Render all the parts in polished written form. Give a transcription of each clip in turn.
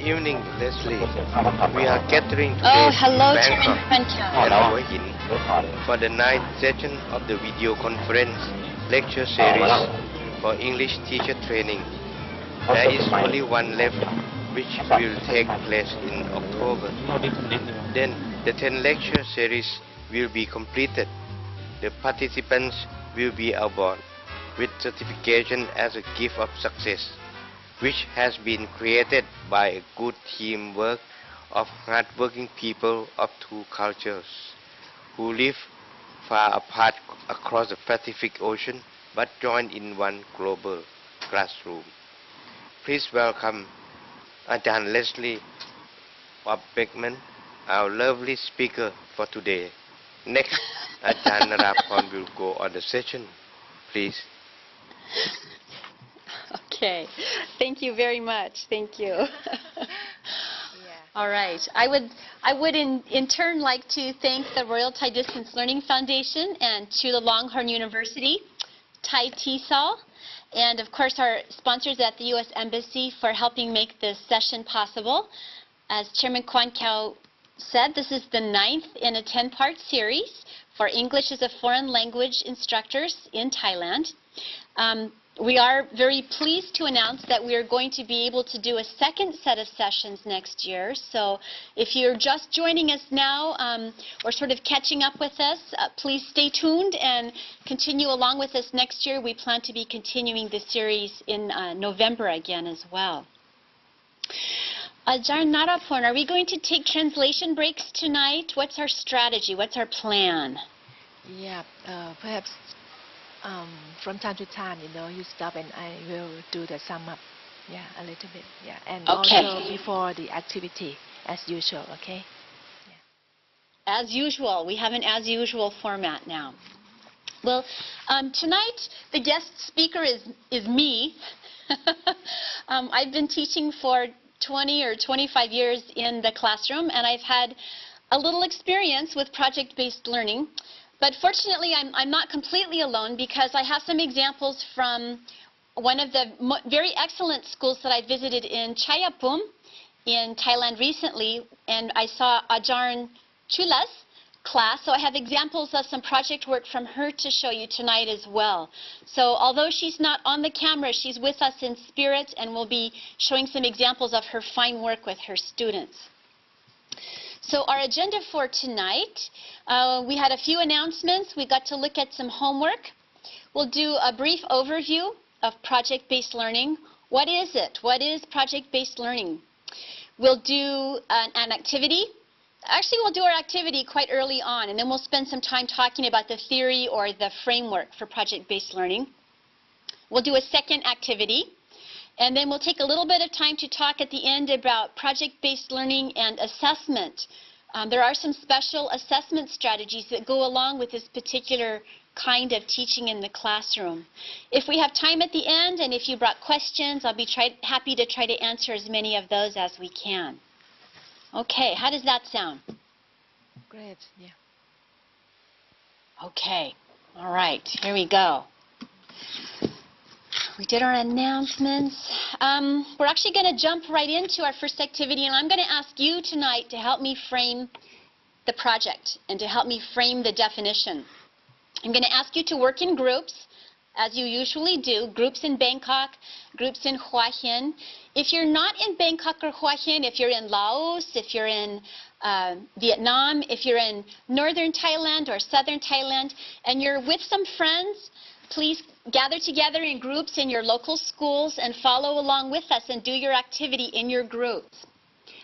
evening, Leslie. We are gathering today Oh, in hello, Bangkok Chairman and Hua Hin for the 9th session of the video conference lecture series for English teacher training. There is only one left, which will take place in October. Then the 10 lecture series will be completed. The participants will be awarded with certification as a gift of success, which has been created by a good teamwork of hardworking people of two cultures who live far apart across the Pacific Ocean but join in one global classroom. Please welcome Ajahn Leslie of Beckman, our lovely speaker for today. Next, Ajahn Narapon will go on the session. Please. Okay, thank you very much. Thank you. All right. I would in turn like to thank the Royal Thai Distance Learning Foundation and Chulalongkorn University, Thai TESOL, and of course our sponsors at the U.S. Embassy for helping make this session possible. As Chairman Kwan Kao said, this is the 9th in a 10-part series for English as a foreign language instructors in Thailand. We are very pleased to announce that we are going to be able to do a second set of sessions next year. So if you're just joining us now or sort of catching up with us, please stay tuned and continue along with us next year. We plan to be continuing the series in November again as well. Ajahn Narapon, are we going to take translation breaks tonight? What's our strategy? What's our plan? Yeah, perhaps from time to time, you stop and I will do the sum up. Yeah, a little bit. Yeah, and okay. Also before the activity, as usual. Okay. Yeah. As usual, we have an as usual format now. Well, tonight the guest speaker is me. I've been teaching for 20 or 25 years in the classroom, and I've had a little experience with project-based learning. But fortunately, I'm not completely alone because I have some examples from one of the very excellent schools that I visited in Chayapum in Thailand recently, and I saw Ajahn Chula's class, so I have examples of some project work from her to show you tonight as well. So although she's not on the camera, she's with us in spirit and will be showing some examples of her fine work with her students. So our agenda for tonight, we had a few announcements. We got to look at some homework. We'll do a brief overview of project-based learning. What is it? What is project-based learning? We'll do an activity. Actually, we'll do our activity quite early on, and then we'll spend some time talking about the theory or the framework for project-based learning. We'll do a second activity. And then we'll take a little bit of time to talk at the end about project-based learning and assessment. There are some special assessment strategies that go along with this particular kind of teaching in the classroom. If we have time at the end and if you brought questions, I'll be happy to try to answer as many of those as we can. Okay, how does that sound? Great, yeah. Okay, all right, here we go. We did our announcements. We're actually going to jump right into our first activity, and I'm going to ask you tonight to help me frame the project and to help me frame the definition. I'm going to ask you to work in groups, as you usually do, groups in Bangkok, groups in Hua Hin. If you're not in Bangkok or Hua Hin, if you're in Laos, if you're in Vietnam, if you're in northern Thailand or southern Thailand, and you're with some friends, please gather together in groups in your local schools and follow along with us and do your activity in your groups.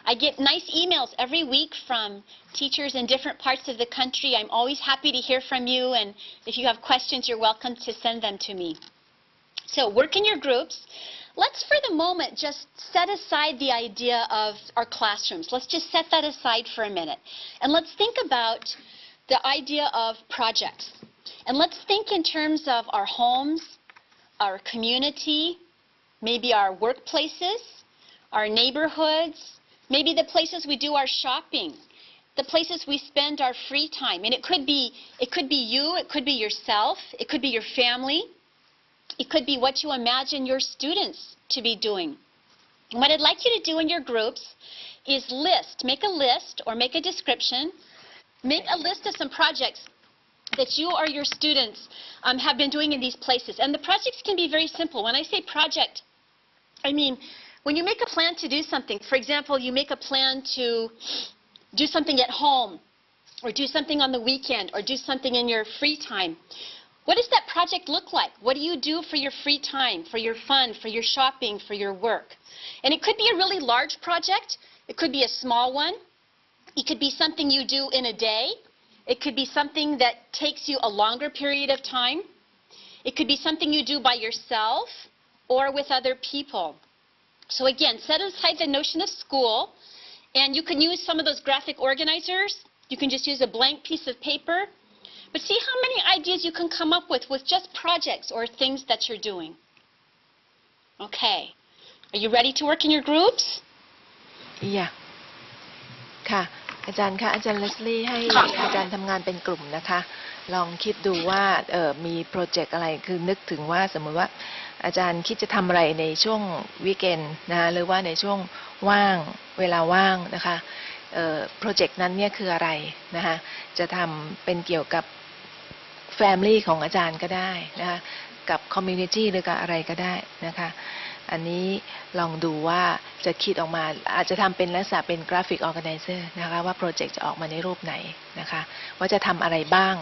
I get nice emails every week from teachers in different parts of the country. I'm always happy to hear from you, and if you have questions, you're welcome to send them to me. So work in your groups. Let's, for the moment, just set aside the idea of our classrooms. Let's just set that aside for a minute. And let's think about the idea of projects. And let's think in terms of our homes, our community, maybe our workplaces, our neighborhoods, maybe the places we do our shopping, the places we spend our free time. And it could be you, it could be yourself, it could be your family, it could be what you imagine your students to be doing. What I'd like you to do in your groups is make a list or make a description, make a list of some projects that you or your students have been doing in these places. And the projects can be very simple. When I say project, I mean when you make a plan to do something. For example, you make a plan to do something at home, or do something on the weekend, or do something in your free time. What does that project look like? What do you do for your free time, for your fun, for your shopping, for your work? And it could be a really large project. It could be a small one. It could be something you do in a day. It could be something that takes you a longer period of time. It could be something you do by yourself or with other people. So again, set aside the notion of school, and you can use some of those graphic organizers. You can just use a blank piece of paper. But see how many ideas you can come up with just projects or things that you're doing. Okay. Are you ready to work in your groups? Yeah. ค่ะอาจารย์คะอาจารย์เลสลี่ให้อาจารย์ทำงานเป็นกลุ่มนะคะลองคิดดูว่ามีโปรเจกต์อะไรคือนึกถึงว่าสมมติว่าอาจารย์คิดจะทำอะไรในช่วงวีคเอนด์นะหรือว่าในช่วงว่างเวลาว่างนะคะโปรเจกต์นั้นเนี่ยคืออะไรนะคะจะทำเป็นเกี่ยวกับ Family ของอาจารย์ก็ได้นะคะกับ Community หรือกับอะไรก็ได้นะคะอันนี้ลองดูว่าจะคิดออกมาอาจจะทำเป็นลักษณะเป็น Graphic Organizer นะคะว่าโปรเจกต์จะออกมาในรูปไหนนะคะว่าจะทำอะไรบ้าง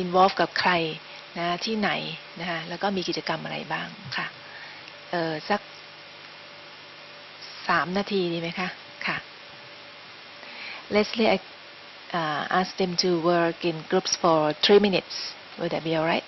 Involve กับใครนะที่ไหนนะคะแล้วก็มีกิจกรรมอะไรบ้างค่ะสัก3 นาทีดีไหมคะค่ะ Leslie ask them to work in groups for 3 minutes. Would that be all right?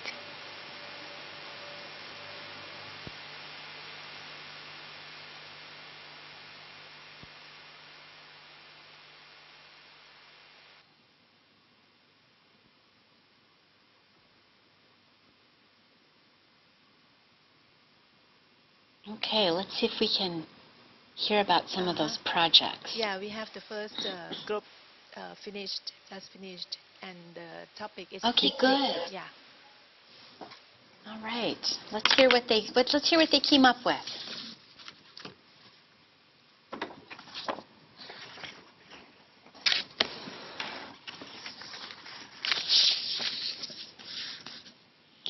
Okay, let's see if we can hear about some of those projects. Yeah, we have the first group just finished, and the topic is okay, good. Yeah. All right. Let's hear what they came up with.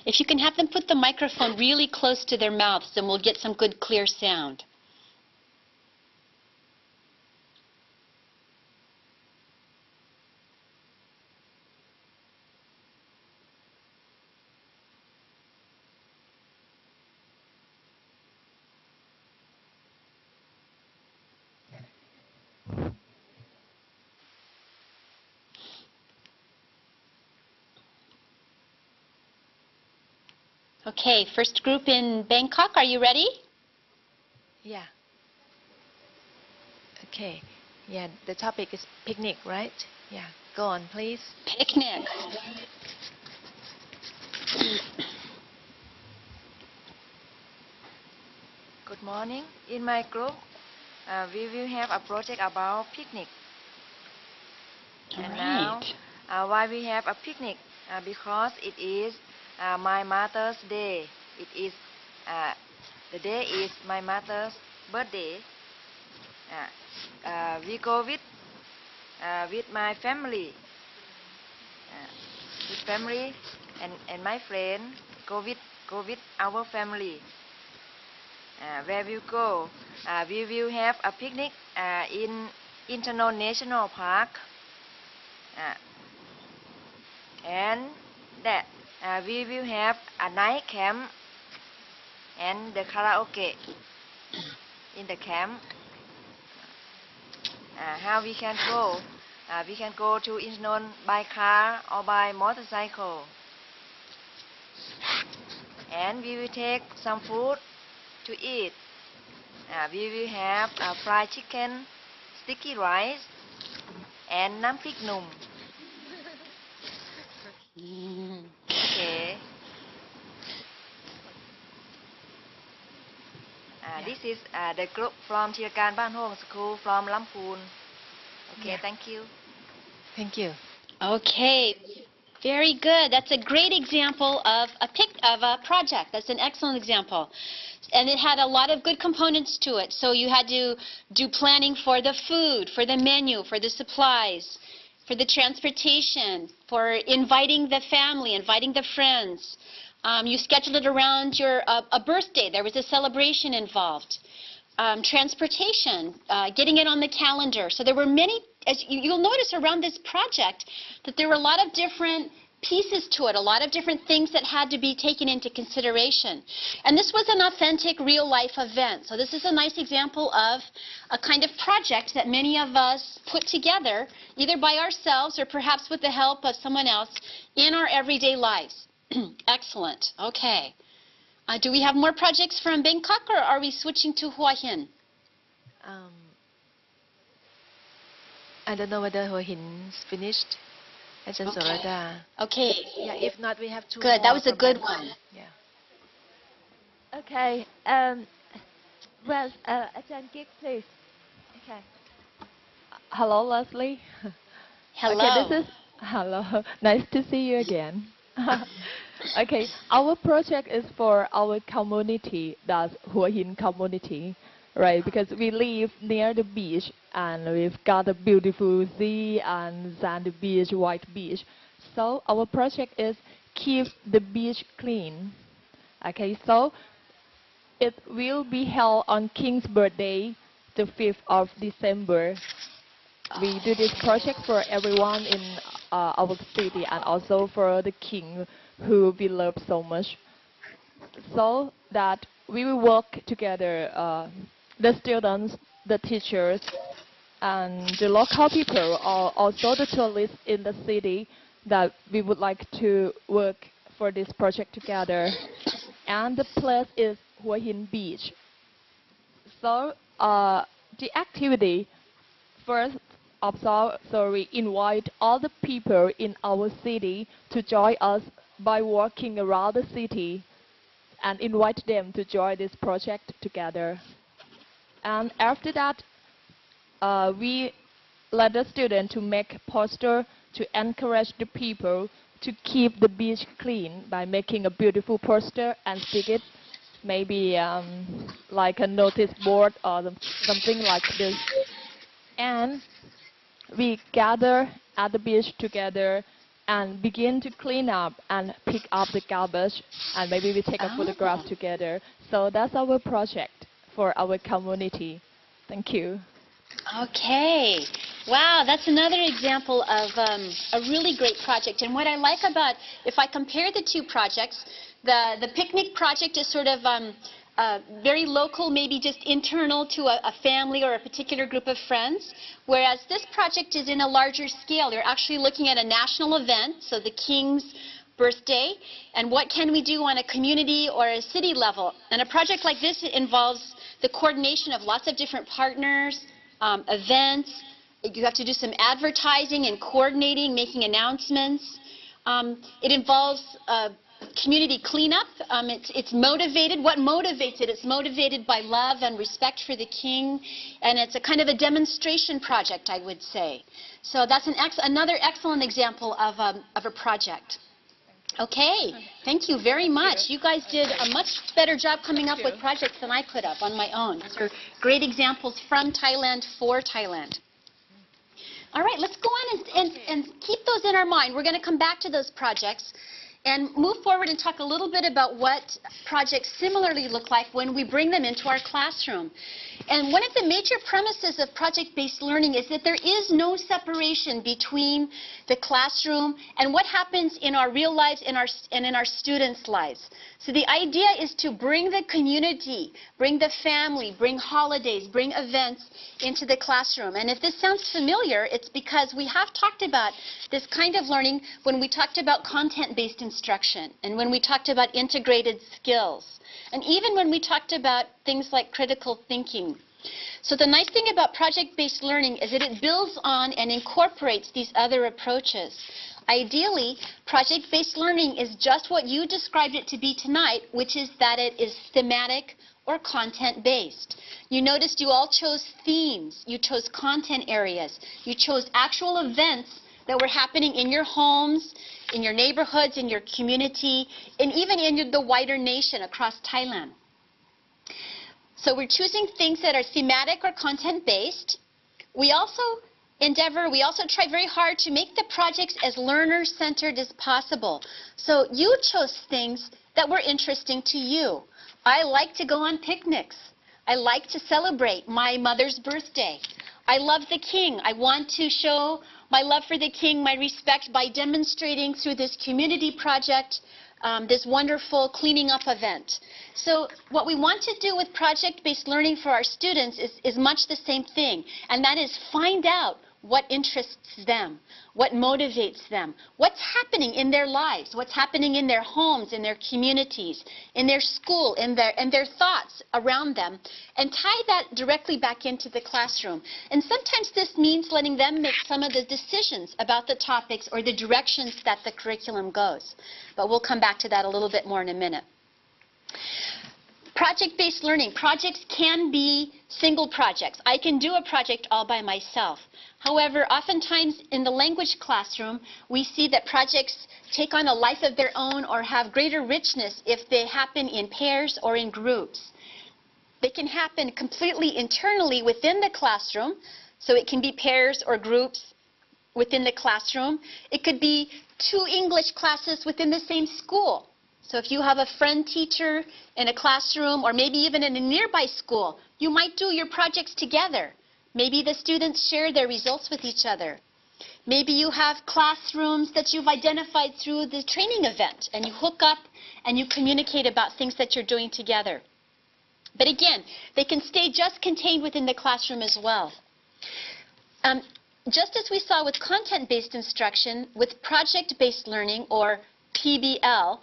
If you can have them put the microphone really close to their mouths, then we'll get some good clear sound. Okay, first group in Bangkok, are you ready? Yeah. Okay. Yeah, the topic is picnic, right? Yeah. Go on, please. Picnic. Good morning. In my group, we will have a project about picnic. And now, why we have a picnic? Because it is my mother's day. It is the day is my mother's birthday. We go with my family. With family and my friend go with our family. Where we go? We will have a picnic in International Park. And that we will have a night camp and the karaoke in the camp. How we can go? We can go to Incheon by car or by motorcycle. And we will take some food to eat. We will have fried chicken, sticky rice, and nam prik num. Okay. This is the group from Thirakan Ban Hong School from Lamphun. Okay, Yeah. thank you. Thank you. Okay. Very good. That's a great example of a project. That's an excellent example. And it had a lot of good components to it. So you had to do planning for the food, for the menu, for the supplies, for the transportation, for inviting the family, inviting the friends. You scheduled it around your a birthday. There was a celebration involved. Transportation, getting it on the calendar. So there were many, as you'll notice around this project, that there were a lot of different pieces to it, a lot of different things that had to be taken into consideration. And this was an authentic, real-life event. So this is a nice example of a kind of project that many of us put together, either by ourselves or perhaps with the help of someone else, in our everyday lives. Excellent. Okay. Do we have more projects from Bangkok, or are we switching to Hua Hin? I don't know whether Hua Hin's finished. Ajahn Sorada. Okay. Yeah, if not, we have two Good. more That was a from good Bangkok. one. Yeah. Okay. Well, Ajahn Gig, please. Okay. Hello, Leslie. Hello. Okay, this is hello. Nice to see you again. Okay, our project is for our community, that's Hua Hin community, right? Because we live near the beach and we've got a beautiful sea and sandy beach, white beach. So our project is keep the beach clean. Okay, so it will be held on King's birthday, the 5th of December. We do this project for everyone in our city and also for the king who we love so much. So that we will work together, the students, the teachers, and the local people, or also the tourists in the city, that we would like to work for this project together. And the place is Hua Hin Beach. So the activity, first of all, so we invite all the people in our city to join us by walking around the city and invite them to join this project together. And after that, we let the students to make poster to encourage the people to keep the beach clean by making a beautiful poster and stick it, maybe like a notice board or something like this. And we gather at the beach together and begin to clean up and pick up the garbage, and maybe we take a photograph together. So that's our project for our community. Thank you. Okay. Wow, that's another example of a really great project. And what I like about, if I compare the two projects, the picnic project is sort of very local, maybe just internal to a family or a particular group of friends, whereas this project is in a larger scale. You're actually looking at a national event, so the King's birthday, and what can we do on a community or a city level. And a project like this involves the coordination of lots of different partners, events. You have to do some advertising and coordinating, making announcements. It involves community cleanup. It's motivated. What motivates it? It's motivated by love and respect for the king, and it's a kind of a demonstration project, I would say. So that's another excellent example of a project. Okay, thank you very much. You guys did a much better job coming up with projects than I could have on my own. These are great examples from Thailand for Thailand. All right, let's go on and keep those in our mind. We're going to come back to those projects and move forward and talk a little bit about what projects similarly look like when we bring them into our classroom. And one of the major premises of project-based learning is that there is no separation between the classroom and what happens in our real lives and in our students' lives. So the idea is to bring the community, bring the family, bring holidays, bring events into the classroom. And if this sounds familiar, it's because we have talked about this kind of learning when we talked about content-based instruction and when we talked about integrated skills, and even when we talked about things like critical thinking. So the nice thing about project-based learning is that it builds on and incorporates these other approaches. Ideally, project-based learning is just what you described it to be tonight, which is that it is thematic or content-based. You noticed you all chose themes, you chose content areas, you chose actual events that were happening in your homes, in your neighborhoods, in your community, and even in the wider nation across Thailand. So we're choosing things that are thematic or content-based. We also try very hard to make the projects as learner-centered as possible. So you chose things that were interesting to you. I like to go on picnics. I like to celebrate my mother's birthday. I love the king. I want to show my love for the king, my respect, by demonstrating through this community project, this wonderful cleaning up event. So what we want to do with project-based learning for our students is much the same thing, and that is find out what interests them, what motivates them, what's happening in their lives, what's happening in their homes, in their communities, in their school, and their thoughts around them, and tie that directly back into the classroom. And sometimes this means letting them make some of the decisions about the topics or the directions that the curriculum goes. But we'll come back to that a little bit more in a minute. Project-based learning. Projects can be single projects. I can do a project all by myself. However, oftentimes in the language classroom, we see that projects take on a life of their own or have greater richness if they happen in pairs or in groups. They can happen completely internally within the classroom, so it can be pairs or groups within the classroom. It could be 2 English classes within the same school. So if you have a friend teacher in a classroom or maybe even in a nearby school, you might do your projects together. Maybe the students share their results with each other. Maybe you have classrooms that you've identified through the training event and you hook up and you communicate about things that you're doing together. But again, they can stay just contained within the classroom as well. Just as we saw with content-based instruction, with project-based learning or PBL,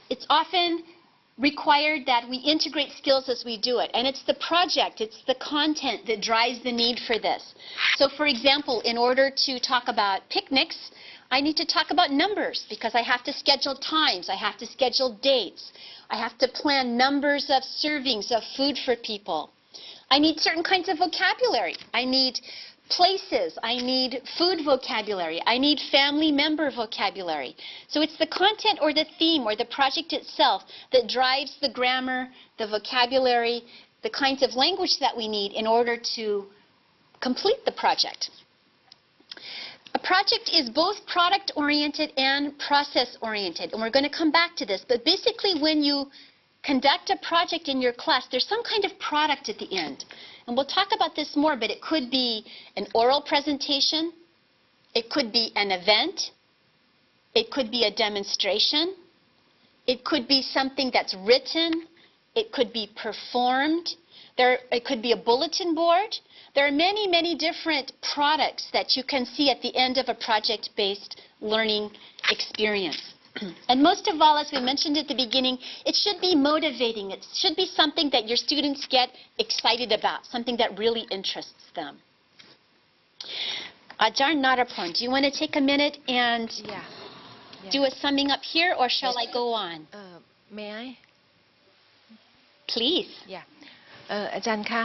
it's often required that we integrate skills as we do it. And it's the project, it's the content that drives the need for this. So for example, in order to talk about picnics, I need to talk about numbers because I have to schedule times, I have to schedule dates, I have to plan numbers of servings of food for people. I need certain kinds of vocabulary. I need places, I need food vocabulary, I need family member vocabulary. So it's the content or the theme or the project itself that drives the grammar, the vocabulary, the kinds of language that we need in order to complete the project. A project is both product-oriented and process-oriented, and we're going to come back to this, but basically when you conduct a project in your class, there's some kind of product at the end. And we'll talk about this more, but it could be an oral presentation, it could be an event, it could be a demonstration, it could be something that's written, it could be performed, it could be a bulletin board. There are many, many different products that you can see at the end of a project-based learning experience. And most of all, as we mentioned at the beginning, it should be motivating. It should be something that your students get excited about, something that really interests them. Ajarn Narapon, do you want to take a minute and do a summing up here, or shall I go on? May I? Please. อาจารย์คะ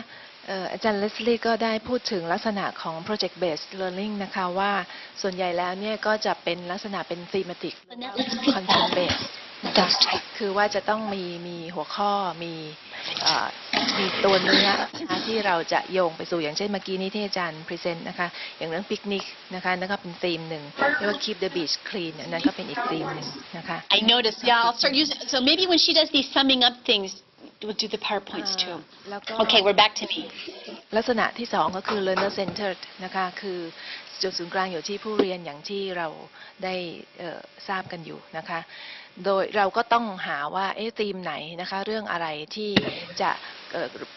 อาจารย์เลสลี่ก็ได้พูดถึงลักษณะของ project-based learning นะคะว่าส่วนใหญ่แล้วเนี่ยก็จะเป็นลักษณะเป็น thematic content-based นะคะคือว่าจะต้องมีหัวข้อมีตัวเนื้อที่เราจะโยงไปสู่อย่างเช่นเมื่อกี้นี้ที่อาจารย์ present นะคะอย่างเรื่องปิกนิกนะคะนั่นก็เป็นธีมหนึ่งเรียกว่า keep the beach clean นั่นก็เป็นอีกธีมหนึ่งนะคะ I noticed. I'll start using. So maybe when she does these summing up things, we'll do the PowerPoints too. Okay, we're back to me. ลักษณะที่2ก็คือ learner centered นะคะคือจุดศูนย์กลางอยู่ที่ผู้เรียนอย่างที่เราได้ทราบกันอยู่นะคะโดยเราก็ต้องหาว่าธีมไหนนะคะเรื่องอะไรที่จะ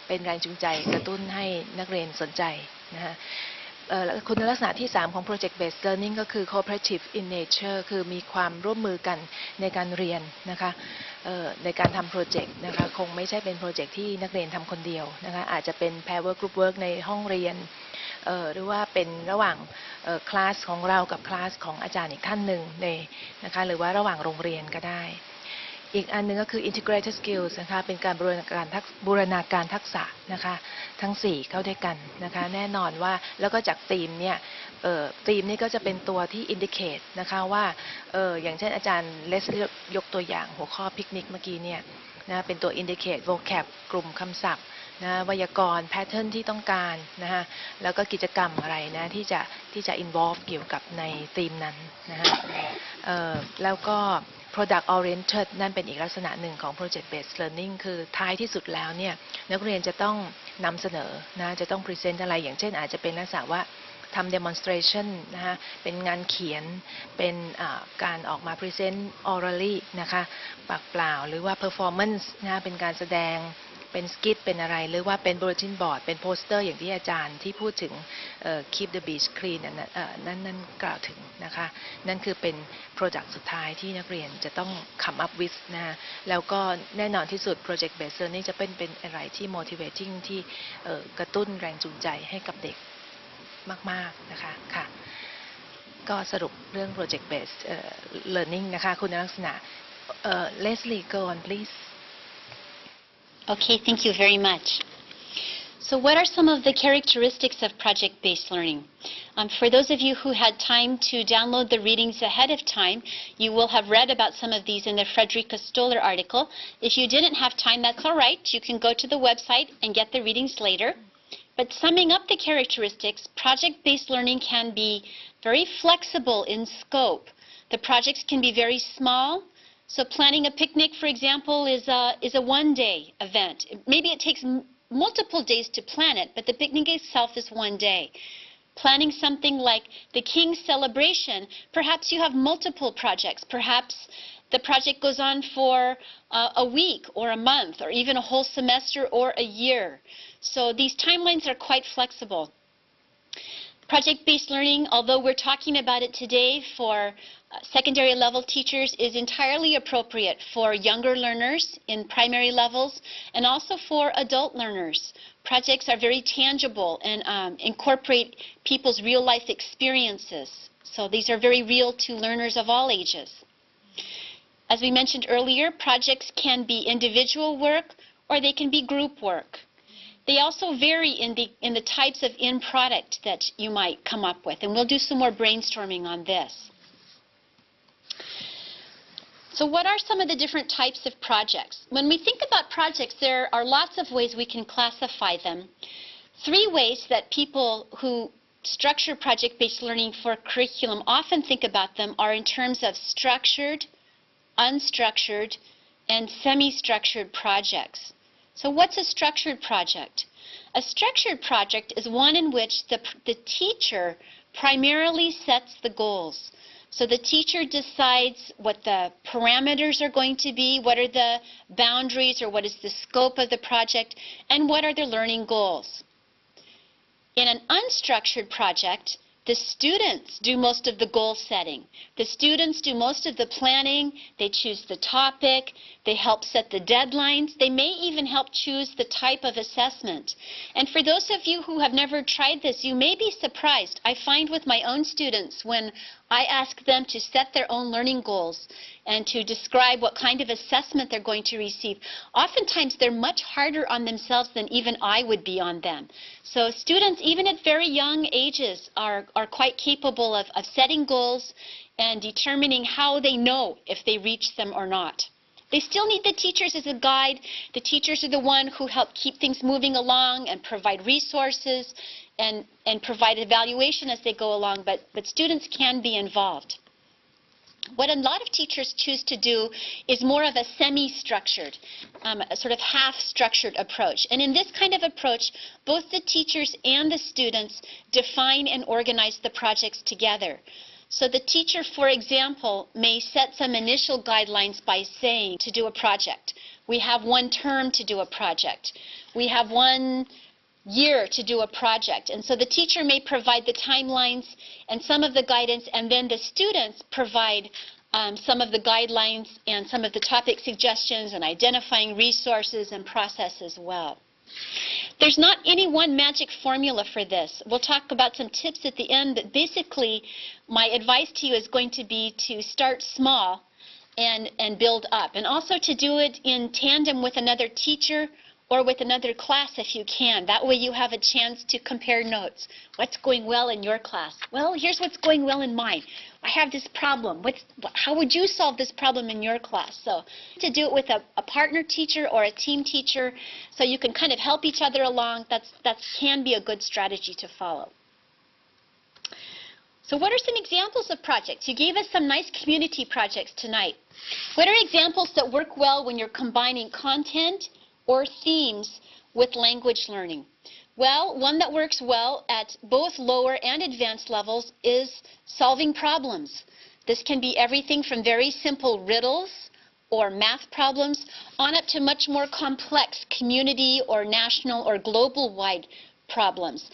เป็นแรงจูงใจกระตุ้นให้นักเรียนสนใจนะคะคุณลักษณะที่3ของ project-based learning ก็คือ cooperative in nature คือมีความร่วมมือกันในการเรียนนะคะในการทำโปรเจกต์นะคะคงไม่ใช่เป็นโปรเจกต์ที่นักเรียนทำคนเดียวนะคะอาจจะเป็น pair work group work ในห้องเรียนหรือว่าเป็นระหว่างคลาสของเรากับคลาสของอาจารย์อีกท่านหนึ่งนะคะหรือว่าระหว่างโรงเรียนก็ได้ อีกอันหนึงก็คือ integrated skills นะคะเป็นการบูรณาการทักษะนะคะทั้ง4เข้าด้วยกันนะคะแน่นอนว่าแล้วก็จากธีมเนี่ยธีมนี่ก็จะเป็นตัวที่ indicate นะคะว่าอย่างเช่นอาจารย์เลสยกตัวอย่างหัวข้อพิกนิกเมื่อกี้เนี่ยนะเป็นตัว indicate vocab กลุ่มคำศัพท์นะไวยากรณ์ pattern ที่ต้องการนะคะแล้วก็กิจกรรมอะไรนะที่จะ involve เกี่ยวกับในธีมนั้นนะคะแล้วก็ product oriented นั่นเป็นอีกลักษณะหนึ่งของ project based learning คือท้ายที่สุดแล้วเนี่ยนักเรียนจะต้องนำเสนอนะจะต้อง present อะไรอย่างเช่นอาจจะเป็นลักษณะว่าทำ demonstration นะคะเป็นงานเขียนเป็นการออกมา present orally นะคะปากเปล่าหรือว่า performance นะคะเป็นการแสดงเป็นสกิทเป็นอะไรหรือว่าเป็น bulletin board เป็นโปสเตอร์อย่างที่อาจารย์ที่พูดถึงkeep the beach clean นั่นกล่าวถึงนะคะนั่นคือเป็น product สุดท้ายที่นักเรียนจะต้อง come up with นะแล้วก็แน่นอนที่สุด project based learning จะเป็นอะไรที่ motivating ที่กระตุ้นแรงจูงใจให้กับเด็กมากๆนะคะค่ะก็สรุปเรื่อง project based learning นะคะคุณลักษณะLeslie go on please Okay, thank you very much. So what are some of the characteristics of project-based learning? For those of you who had time to download the readings ahead of time, you will have read about some of these in the Frederica Stoller article. If you didn't have time, that's all right. You can go to the website and get the readings later. But summing up the characteristics, project-based learning can be very flexible in scope. The projects can be very small. So planning a picnic, for example, is a one-day event. Maybe it takes multiple days to plan it, but the picnic itself is one day. Planning something like the King's celebration, perhaps you have multiple projects. Perhaps the project goes on for a week or a month or even a whole semester or a year. So these timelines are quite flexible. Project-based learning, although we're talking about it today for secondary level teachers, is entirely appropriate for younger learners in primary levels and also for adult learners. Projects are very tangible and incorporate people's real life experiences. So these are very real to learners of all ages. As we mentioned earlier, projects can be individual work or they can be group work. They also vary in the types of end product that you might come up with, and we'll do some more brainstorming on this. So what are some of the different types of projects? When we think about projects, there are lots of ways we can classify them. 3 ways that people who structure project-based learning for curriculum often think about them are in terms of structured, unstructured, and semi-structured projects. So what's a structured project? A structured project is one in which the teacher primarily sets the goals. So the teacher decides what the parameters are going to be, what are the boundaries or what is the scope of the project, and what are the learning goals. In an unstructured project, the students do most of the goal setting. The students do most of the planning. They choose the topic. They help set the deadlines. They may even help choose the type of assessment. And for those of you who have never tried this, you may be surprised. I find with my own students when I ask them to set their own learning goals and to describe what kind of assessment they're going to receive, oftentimes they're much harder on themselves than even I would be on them. So students, even at very young ages, are quite capable of setting goals and determining how they know if they reach them or not. They still need the teachers as a guide. The teachers are the one who help keep things moving along and provide resources and provide evaluation as they go along, but students can be involved. What a lot of teachers choose to do is more of a semi-structured, a sort of half-structured approach. And in this kind of approach, both the teachers and the students define and organize the projects together. So the teacher, for example, may set some initial guidelines by saying to do a project. We have 1 term to do a project. We have 1 year to do a project. And so the teacher may provide the timelines and some of the guidance, and then the students provide some of the guidelines and some of the topic suggestions and identifying resources and process as well. There's not any one magic formula for this. We'll talk about some tips at the end, but basically my advice to you is going to be to start small and build up. And also to do it in tandem with another teacher or with another class if you can. That way you have a chance to compare notes. What's going well in your class? Well, here's what's going well in mine. I have this problem. How would you solve this problem in your class? So to do it with a partner teacher or a team teacher so you can kind of help each other along, that can be a good strategy to follow. So what are some examples of projects? You gave us some nice community projects tonight. What are examples that work well when you're combining content or themes with language learning? Well, one that works well at both lower and advanced levels is solving problems. This can be everything from very simple riddles or math problems on up to much more complex community or national or global-wide problems.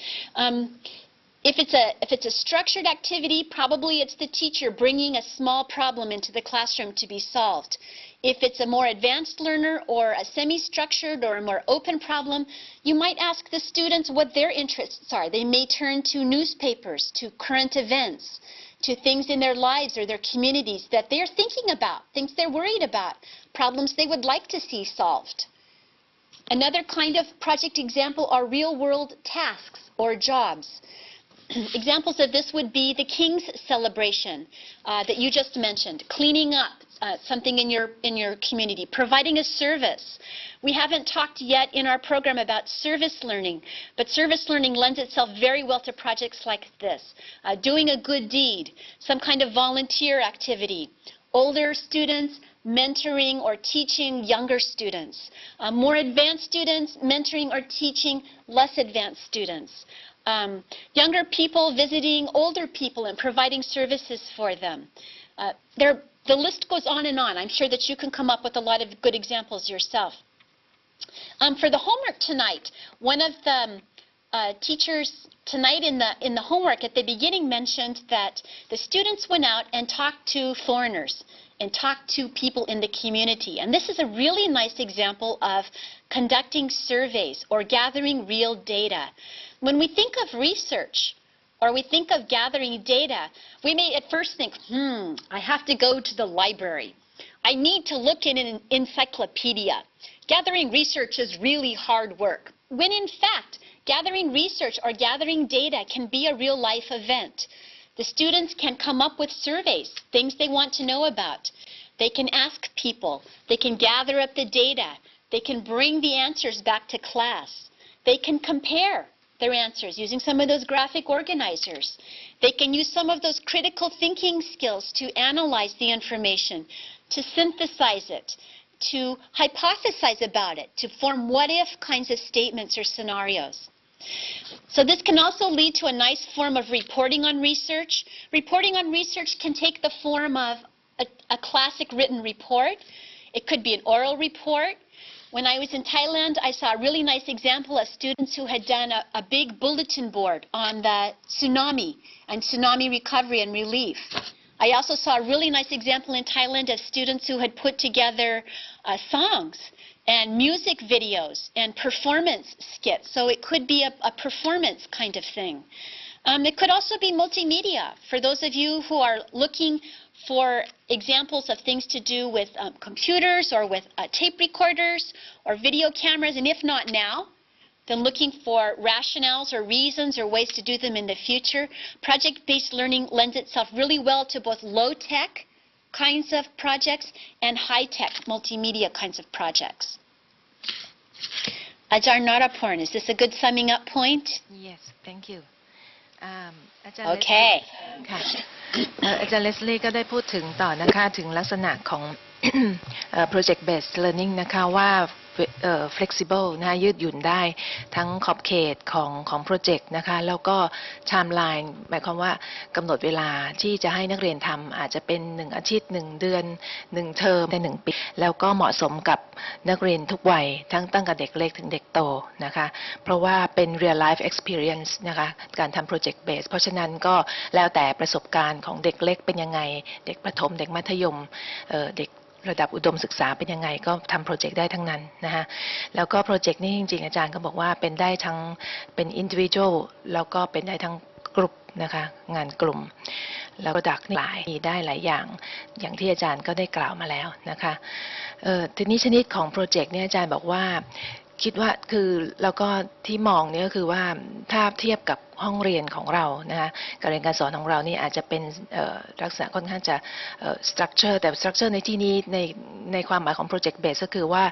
If it's a structured activity, probably it's the teacher bringing a small problem into the classroom to be solved. If it's a more advanced learner or a semi-structured or a more open problem, you might ask the students what their interests are. They may turn to newspapers, to current events, to things in their lives or their communities that they're thinking about, things they're worried about, problems they would like to see solved. Another kind of project example are real-world tasks or jobs. Examples of this would be the King's celebration that you just mentioned, cleaning up something in your community, providing a service. We haven't talked yet in our program about service learning, but service learning lends itself very well to projects like this. Doing a good deed, some kind of volunteer activity, older students mentoring or teaching younger students, more advanced students mentoring or teaching less advanced students. Younger people visiting older people and providing services for them. The list goes on and on. I'm sure that you can come up with a lot of good examples yourself. For the homework tonight, one of the teachers tonight in the homework at the beginning mentioned that the students went out and talked to foreigners and talked to people in the community. And this is a really nice example of conducting surveys or gathering real data. When we think of research or we think of gathering data, we may at first think, I have to go to the library. I need to look in an encyclopedia. Gathering research is really hard work. When in fact, gathering research or gathering data can be a real-life event. The students can come up with surveys, things they want to know about. They can ask people. They can gather up the data. They can bring the answers back to class. They can compare their answers using some of those graphic organizers. They can use some of those critical thinking skills to analyze the information, to synthesize it, to hypothesize about it, to form what-if kinds of statements or scenarios. So this can also lead to a nice form of reporting on research. Reporting on research can take the form of a classic written report. It could be an oral report. When I was in Thailand, I saw a really nice example of students who had done a big bulletin board on the tsunami and tsunami recovery and relief. I also saw a really nice example in Thailand of students who had put together songs and music videos and performance skits. So it could be a performance kind of thing. It could also be multimedia. For those of you who are looking for examples of things to do with computers or with tape recorders or video cameras, and if not now, then looking for rationales or reasons or ways to do them in the future, project-based learning lends itself really well to both low-tech kinds of projects and high-tech multimedia kinds of projects. Ajar Naraporn, is this a good summing up point? Yes, thank you. Okay. ค่ะอาจารย์เลสลี่ก็ได้พูดถึงต่อนะคะถึงลักษณะของ project based learning นะคะว่าflexible นะคะยืดหยุ่นได้ทั้งขอบเขตของโปรเจกต์นะคะแล้วก็ timeline หมายความว่ากำหนดเวลาที่จะให้นักเรียนทำอาจจะเป็น1 อาทิตย์1 เดือน1 เทอมใน1 ปีแล้วก็เหมาะสมกับนักเรียนทุกวัยตั้งแต่เด็กเล็กถึงเด็กโตนะคะเพราะว่าเป็น real life experience นะคะการทำ project based เพราะฉะนั้นก็แล้วแต่ประสบการณ์ของเด็กเล็กเป็นยังไงเด็กประถมเด็กมัธยมเด็กระดับอุดมศึกษาเป็นยังไงก็ทำโปรเจกต์ได้ทั้งนั้นนะคะแล้วก็โปรเจกต์นี้จริงๆอาจารย์ก็บอกว่าเป็นได้ทั้งเป็น individual แล้วก็เป็นได้ทั้งกลุ่มนะคะงานกลุ่ม แล้ว Product หลายมีได้หลายอย่างอย่างที่อาจารย์ก็ได้กล่าวมาแล้วนะคะทีนี้ชนิดของโปรเจกต์เนี่ยอาจารย์บอกว่าคิดว่าคือแล้วก็ที่มองเนี่ยก็คือว่าถ้าเทียบกับห้องเรียนของเรานะคะการเรียนการสอนของเรานี่อาจจะเป็นลักษณะค่อนข้างจะ structure แต่ structure ในที่นี้ในความหมายของ project base ก็คือว่า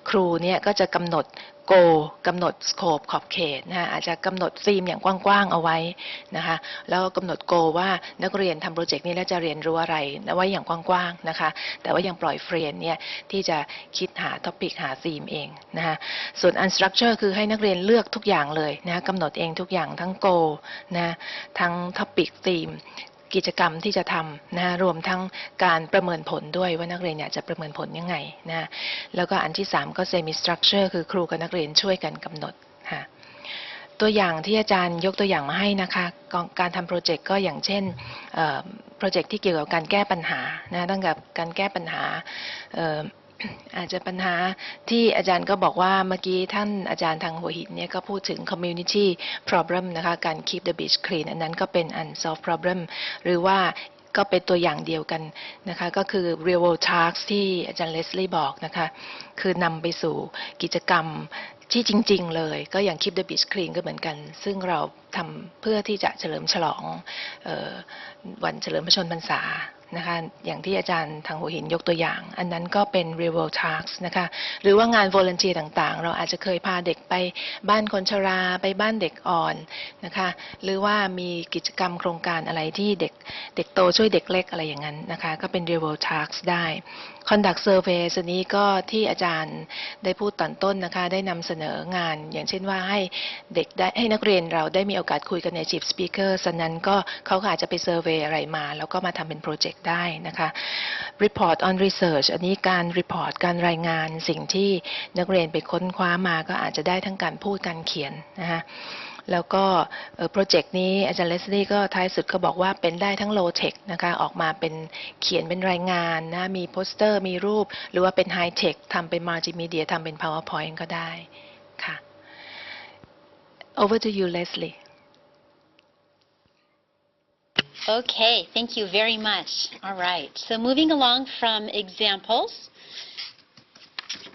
ครูเนี่ยก็จะกำหนด goal กำหนด scope ขอบเขตนะคะอาจจะกำหนดธีมอย่างกว้างๆเอาไว้นะคะแล้วกำหนด goal ว่านักเรียนทำโปรเจกต์นี้แล้วจะเรียนรู้อะไรไว้อย่างกว้างๆนะคะแต่ว่ายังปล่อยเฟรนเนี่ยที่จะคิดหา topic หาธีมเองนะคะส่วน unstructure คือให้นักเรียนเลือกทุกอย่างเลยนะคะกำหนดเองทุกอย่างทั้ง goal นะทั้ง topic theme กิจกรรมที่จะทำนะรวมทั้งการประเมินผลด้วยว่านักเรียนอยากจะประเมินผลยังไงนะแล้วก็อันที่3ก็ semi structure คือครูกับนักเรียนช่วยกันกำหนดค่ะตัวอย่างที่อาจารย์ยกตัวอย่างมาให้นะคะการทำโปรเจกต์ก็อย่างเช่นโปรเจกต์ที่เกี่ยวกับการแก้ปัญหานะตั้งแต่การแก้ปัญหาอาจจะปัญหาที่อาจารย์ก็บอกว่าเมื่อกี้ท่านอาจารย์ทางหัวหินเนี่ยก็พูดถึง community problem นะคะการ keep the beach clean อันนั้นก็เป็น unsolved problem หรือว่าก็เป็นตัวอย่างเดียวกันนะคะก็คือ real world tasks ที่อาจารย์เลสลี่บอกนะคะคือนำไปสู่กิจกรรมที่จริงๆเลยก็อย่าง keep the beach clean ก็เหมือนกันซึ่งเราทำเพื่อที่จะเฉลิมฉลองวันเฉลิมพระชนมพรรษานะคะอย่างที่อาจารย์ทางหัวหินยกตัวอย่างอันนั้นก็เป็น real world tasks นะคะหรือว่างาน volunteer ต่างๆเราอาจจะเคยพาเด็กไปบ้านคนชราไปบ้านเด็กอ่อนนะคะหรือว่ามีกิจกรรมโครงการอะไรที่เด็กโตช่วยเด็กเล็กอะไรอย่างนั้นนะคะก็เป็น real world tasks ได้ conduct survey ส่วนนี้ก็ที่อาจารย์ได้พูดตอนต้นนะคะได้นำเสนองานอย่างเช่นว่าให้เด็กได้ให้นักเรียนเราได้มีโอกาสคุยกับ native speaker ฉะนั้นก็เขาอาจจะไป survey อะไรมาแล้วก็มาทำเป็นโปรเจกต์ได้นะคะ report on research อันนี้การ report การรายงานสิ่งที่นักเรียนไปค้นคว้ามาก็อาจจะได้ทั้งการพูดการเขียนนะคะแล้วก็โปรเจกต์นี้อาจารย์เลสลี่ก็ท้ายสุดก็บอกว่าเป็นได้ทั้ง low tech นะคะออกมาเป็นเขียนเป็นรายงานนะมีโปสเตอร์มีรูปหรือว่าเป็น high tech ทำเป็น multimedia ทำเป็น powerpoint ก็ได้ค่ะ over to you Leslie Okay, thank you very much. All right, so moving along from examples,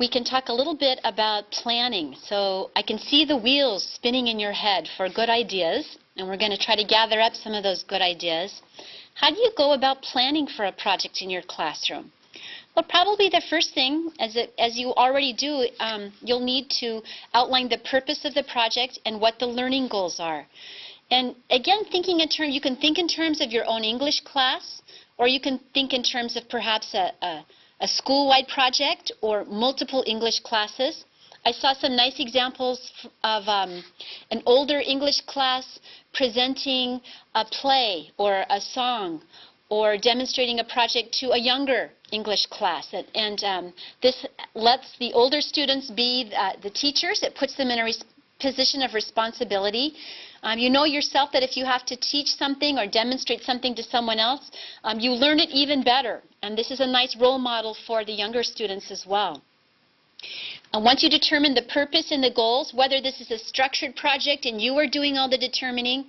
we can talk a little bit about planning. So I can see the wheels spinning in your head for good ideas, and we're going to try to gather up some of those good ideas. How do you go about planning for a project in your classroom? Well, probably the first thing, as you already do, you'll need to outline the purpose of the project and what the learning goals are. And again, you can think in terms of your own English class, or you can think in terms of perhaps a school-wide project or multiple English classes. I saw some nice examples of an older English class presenting a play or a song or demonstrating a project to a younger English class. And this lets the older students be the teachers. It puts them in a position of responsibility. You know yourself that if you have to teach something or demonstrate something to someone else, you learn it even better. And this is a nice role model for the younger students as well. And once you determine the purpose and the goals, whether this is a structured project and you are doing all the determining,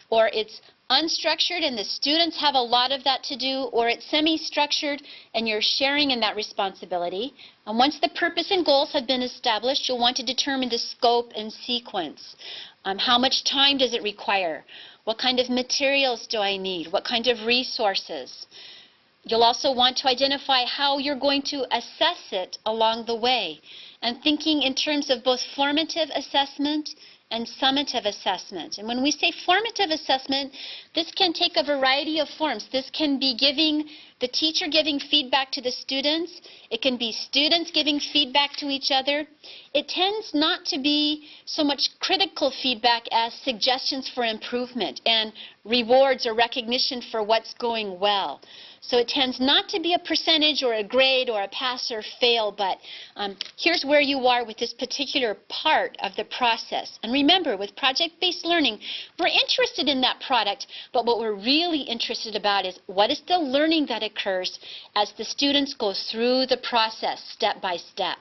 or it's unstructured and the students have a lot of that to do, or it's semi-structured and you're sharing in that responsibility. And once the purpose and goals have been established, you'll want to determine the scope and sequence. How much time does it require? What kind of materials do I need? What kind of resources? You'll also want to identify how you're going to assess it along the way, and thinking in terms of both formative assessment and summative assessment. And when we say formative assessment, this can take a variety of forms. This can be the teacher giving feedback to the students. It can be students giving feedback to each other. It tends not to be so much critical feedback as suggestions for improvement and rewards or recognition for what's going well. So it tends not to be a percentage or a grade or a pass or fail, but here's where you are with this particular part of the process. And remember, with project-based learning, we're interested in that product, but what we're really interested about is what is the learning that occurs as the students go through the process step by step.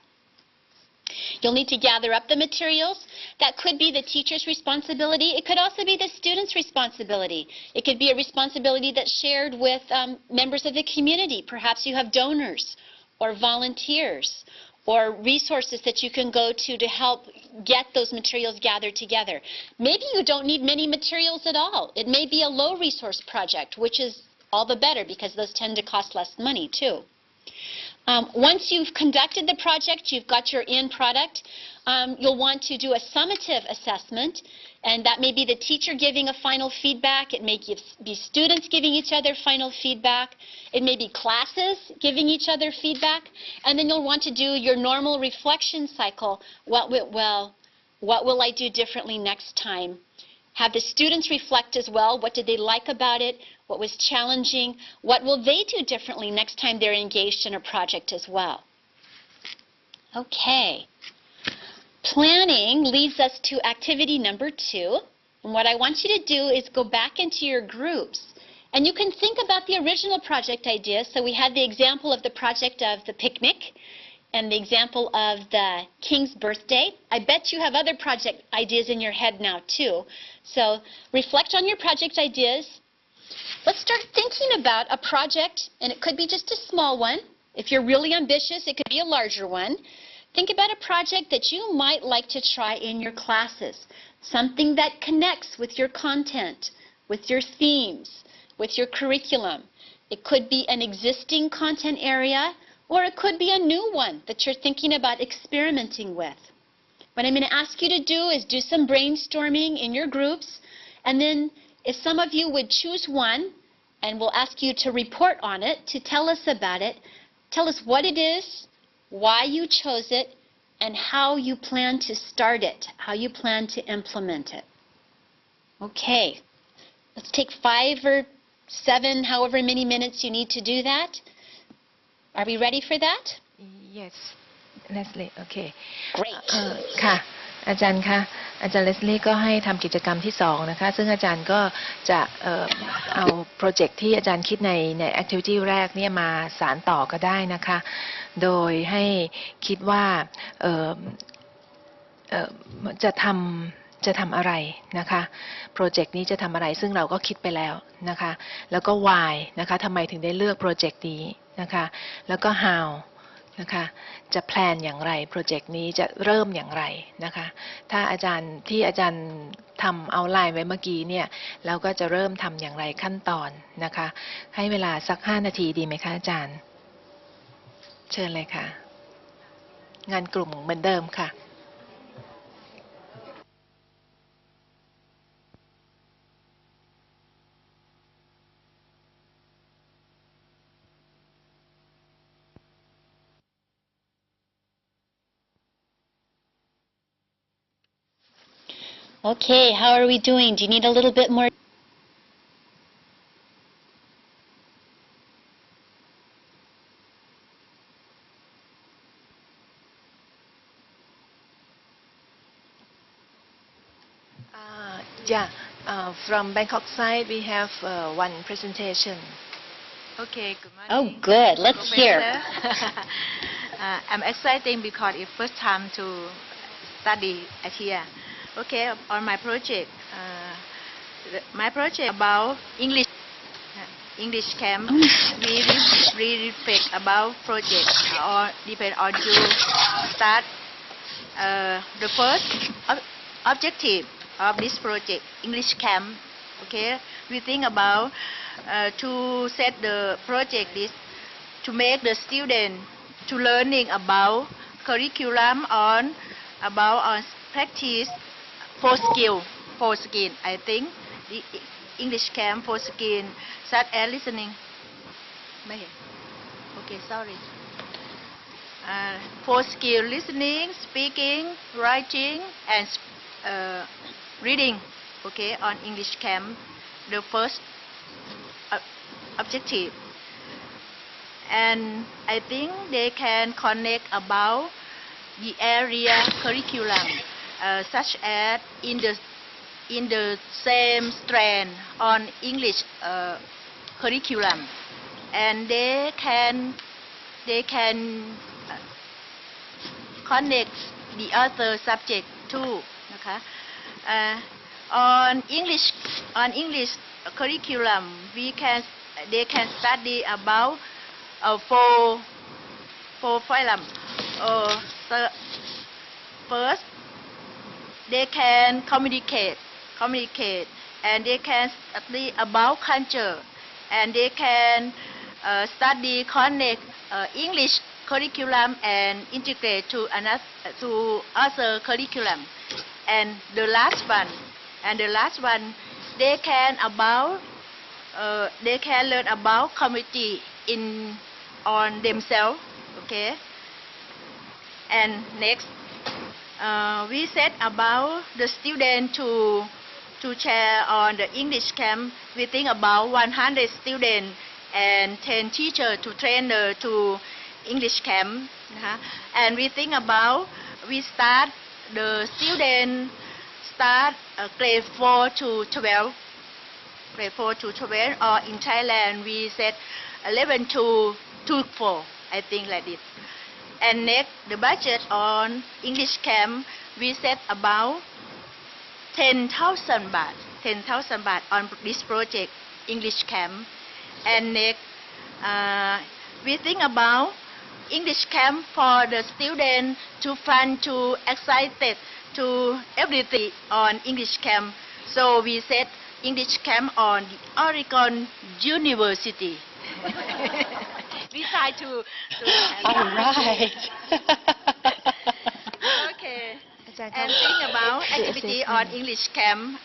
You'll need to gather up the materials. That could be the teacher's responsibility. It could also be the student's responsibility. It could be a responsibility that's shared with members of the community. Perhaps you have donors or volunteers or resources that you can go to help get those materials gathered together. Maybe you don't need many materials at all. It may be a low-resource project, which is all the better because those tend to cost less money too. Once you've conducted the project, you've got your end product, you'll want to do a summative assessment, and that may be the teacher giving a final feedback. It may be students giving each other final feedback. It may be classes giving each other feedback. And then you'll want to do your normal reflection cycle. What will I do differently next time? Have the students reflect as well. What did they like about it? What was challenging? What will they do differently next time they're engaged in a project as well? Okay. Planning leads us to activity number 2. And what I want you to do is go back into your groups. And you can think about the original project idea. So we had the example of the project of the picnic and the example of the king's birthday. I bet you have other project ideas in your head now too. So reflect on your project ideas. Let's start thinking about a project, and it could be just a small one. If you're really ambitious, it could be a larger one. Think about a project that you might like to try in your classes, something that connects with your content, with your themes, with your curriculum. It could be an existing content area, or it could be a new one that you're thinking about experimenting with. What I'm going to ask you to do is do some brainstorming in your groups, and then if some of you would choose one, and we'll ask you to report on it, to tell us about it, tell us what it is, why you chose it, and how you plan to start it, how you plan to implement it. Okay, let's take 5 or 7, however many minutes you need to do that. Are we ready for that? Yes, Leslie. Okay. Great. ค่ะอาจารย์คะอาจารย์เลสลี่ก็ให้ทำกิจกรรมที่2นะคะซึ่งอาจารย์ก็จะเอาโปรเจกต์ที่อาจารย์คิดใน activity แรกเนี่ยมาสานต่อก็ได้นะคะโดยให้คิดว่าจะทำอะไรนะคะโปรเจกต์นี้จะทำอะไรซึ่งเราก็คิดไปแล้วนะคะแล้วก็ why นะคะทำไมถึงได้เลือกโปรเจกต์นี้นะคะแล้วก็ how นะคะจะแพลนอย่างไรโปรเจกต์นี้จะเริ่มอย่างไรนะคะถ้าอาจารย์ทำเอาไลน์ไว้เมื่อกี้เนี่ยเราก็จะเริ่มทำอย่างไรขั้นตอนนะคะให้เวลาสัก5 นาทีดีไหมคะอาจารย์เชิญเลยค่ะงานกลุ่มเหมือนเดิมค่ะOkay, how are we doing? Do you need a little bit more? Yeah, from Bangkok side we have one presentation. Okay, good morning. Oh, good. Let's hear. I'm excited because it's first time to study at here. Okay, on my project, about English camp. We reflect about project or depend on you start the first objective of this project, English camp. Okay, we think about to set the project this to make the student to learning about curriculum on practice 4 skill I think the English camp 4 skill such as listening. Okay, sorry. 4 skill listening, speaking, writing, and reading. Okay, on English camp, the first objective. And I think they can connect about the area curriculum, such as in the same strand on English curriculum, and they can connect the other subject too นะคะ on English curriculum they can study about four film. First, they can communicate, and they can study about culture, and they can study connect English curriculum and integrate to other curriculum. And the last one, they can learn about community on themselves. Okay. And next, we said about the student to share on the English camp. We think about 100 students and 10 teachers to trainer to English camp. And we think about the student start grade 4 to 12. Grade 4 to 12, or in Thailand we said 11 to 4. I think like this. And next, the budget on English camp, we set about 10,000 baht. 10,000 baht on this project, English camp. And next, we think about English camp for the student to fun, to excited, to everything on English camp. So we set English camp on the Oregon University. We try to All right. Okay. And think about activity on English camp.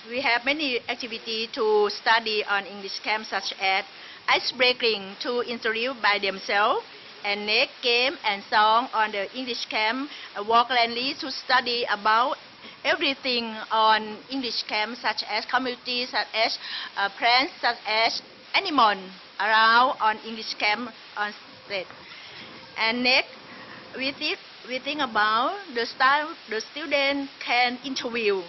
We have many activity to study on English camp, such as ice breaking to introduce by themselves, and next game and song on the English camp. Walk landly to study about everything on English camp, such as community, such as plants, such as animal around on English camp on state. And next, we think about the student can interview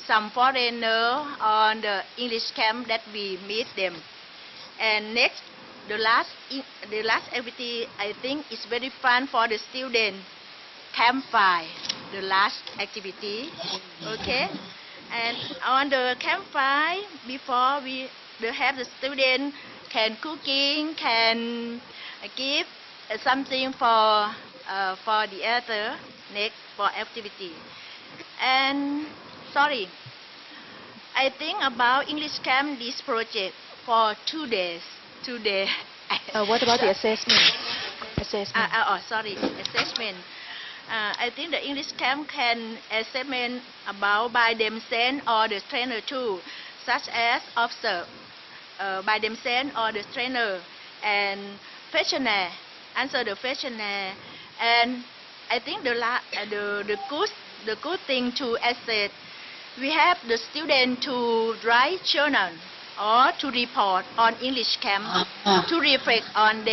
some foreigner on the English camp that we meet them. And next, the last activity I think is very fun for the student, campfire. The last activity, okay. And on the campfire, before they have the student can cooking, can give something for the other next for activity. And sorry, I think about English camp this project for 2 days. What about the assessment? Assessment. I think the English camp can assessment about by themselves or the trainer too, such as observe by themselves or the trainer, and questionnaire, answer the questionnaire. And I think the good thing to assess, we have the student to write journal or to report on English camp to reflect on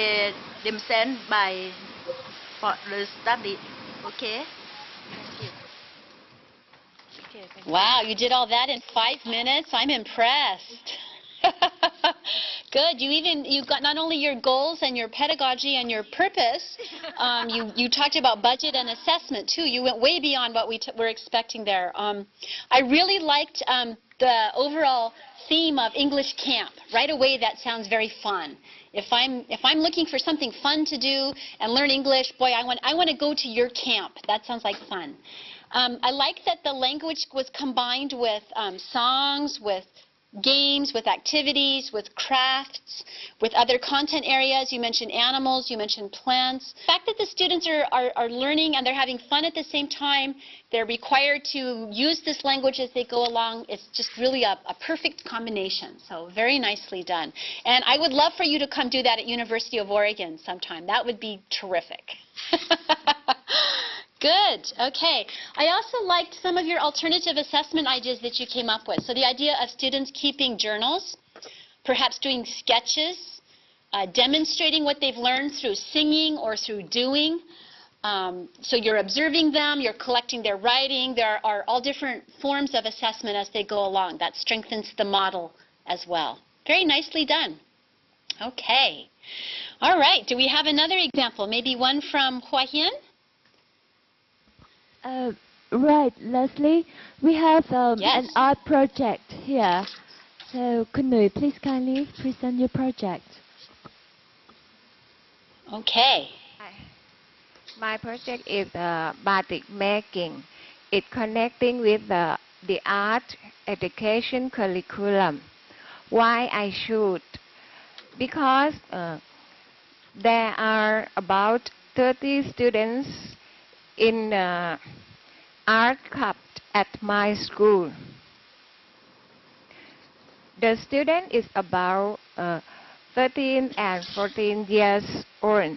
themselves for the study. Okay. Thank you. Okay, thank you. Wow, you did all that in 5 minutes. I'm impressed. Good. You got not only your goals and your pedagogy and your purpose. You talked about budget and assessment too. You went way beyond what we were expecting there. I really liked the overall theme of English camp. Right away, that sounds very fun. If I'm looking for something fun to do and learn English, boy, I want to go to your camp. That sounds like fun. I like that the language was combined with songs, with games, with activities, with crafts, with other content areas. You mentioned animals, you mentioned plants. The fact that the students are learning and they're having fun at the same time, they're required to use this language as they go along. It's just really a perfect combination. So very nicely done. And I would love for you to come do that at University of Oregon sometime. That would be terrific. Good. Okay. I also liked some of your alternative assessment ideas that you came up with. So the idea of students keeping journals, perhaps doing sketches, demonstrating what they've learned through singing or through doing. So you're observing them, you're collecting their writing. There are all different forms of assessment as they go along. That strengthens the model as well. Very nicely done. Okay. All right. Do we have another example? Maybe one from Hua Hian? Right, Leslie. We have Yes. an art project here. So, Kun Nui, please kindly present your project. Okay. My project is batik making. It's connecting with the art education curriculum. Why I should? Because there are about 30 students in art club at my school. The student is about 13 and 14 years old.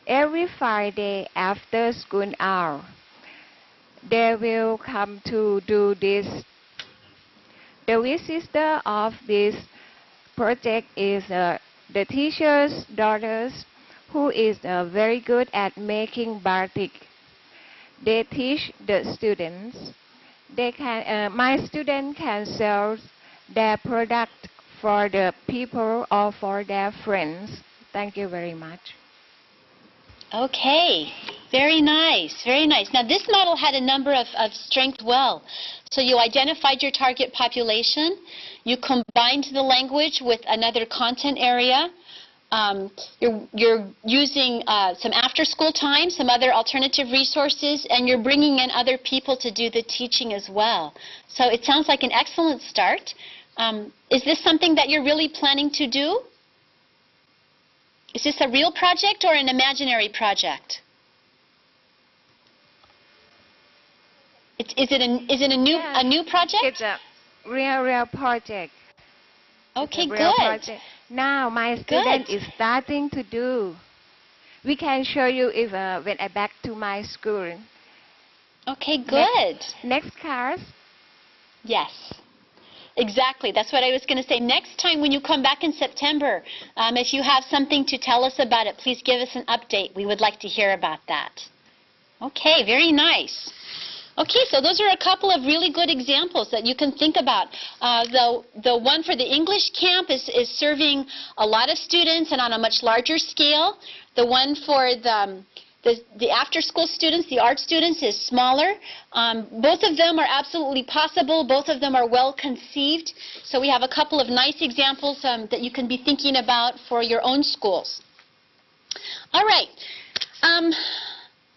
Every Friday after school hour, they will come to do this. The visitor of this project is the teacher's daughters, who is very good at making batik. They teach the students. My student can sell their product for the people or for their friends. Thank you very much. Okay, very nice, very nice. Now this model had a number of strengths well. So you identified your target population, you combined the language with another content area, you're using some after-school time, some other alternative resources, and you're bringing in other people to do the teaching as well. So it sounds like an excellent start. Is this something that you're really planning to do? Is this a real project or an imaginary project? Is it a new project? It's a real project. Okay, Real good. project. Now my student Good. is starting to do. We can show you if when I back to my school. Okay, good. Next class. Yes. Exactly. That's what I was going to say. Next time when you come back in September, if you have something to tell us about it, please give us an update. We would like to hear about that. Okay, very nice. Okay, so those are a couple of really good examples that you can think about. The one for the English camp is serving a lot of students and on a much larger scale. The one for the after-school students, the art students, is smaller. Both of them are absolutely possible. Both of them are well conceived. So we have a couple of nice examples that you can be thinking about for your own schools. All right.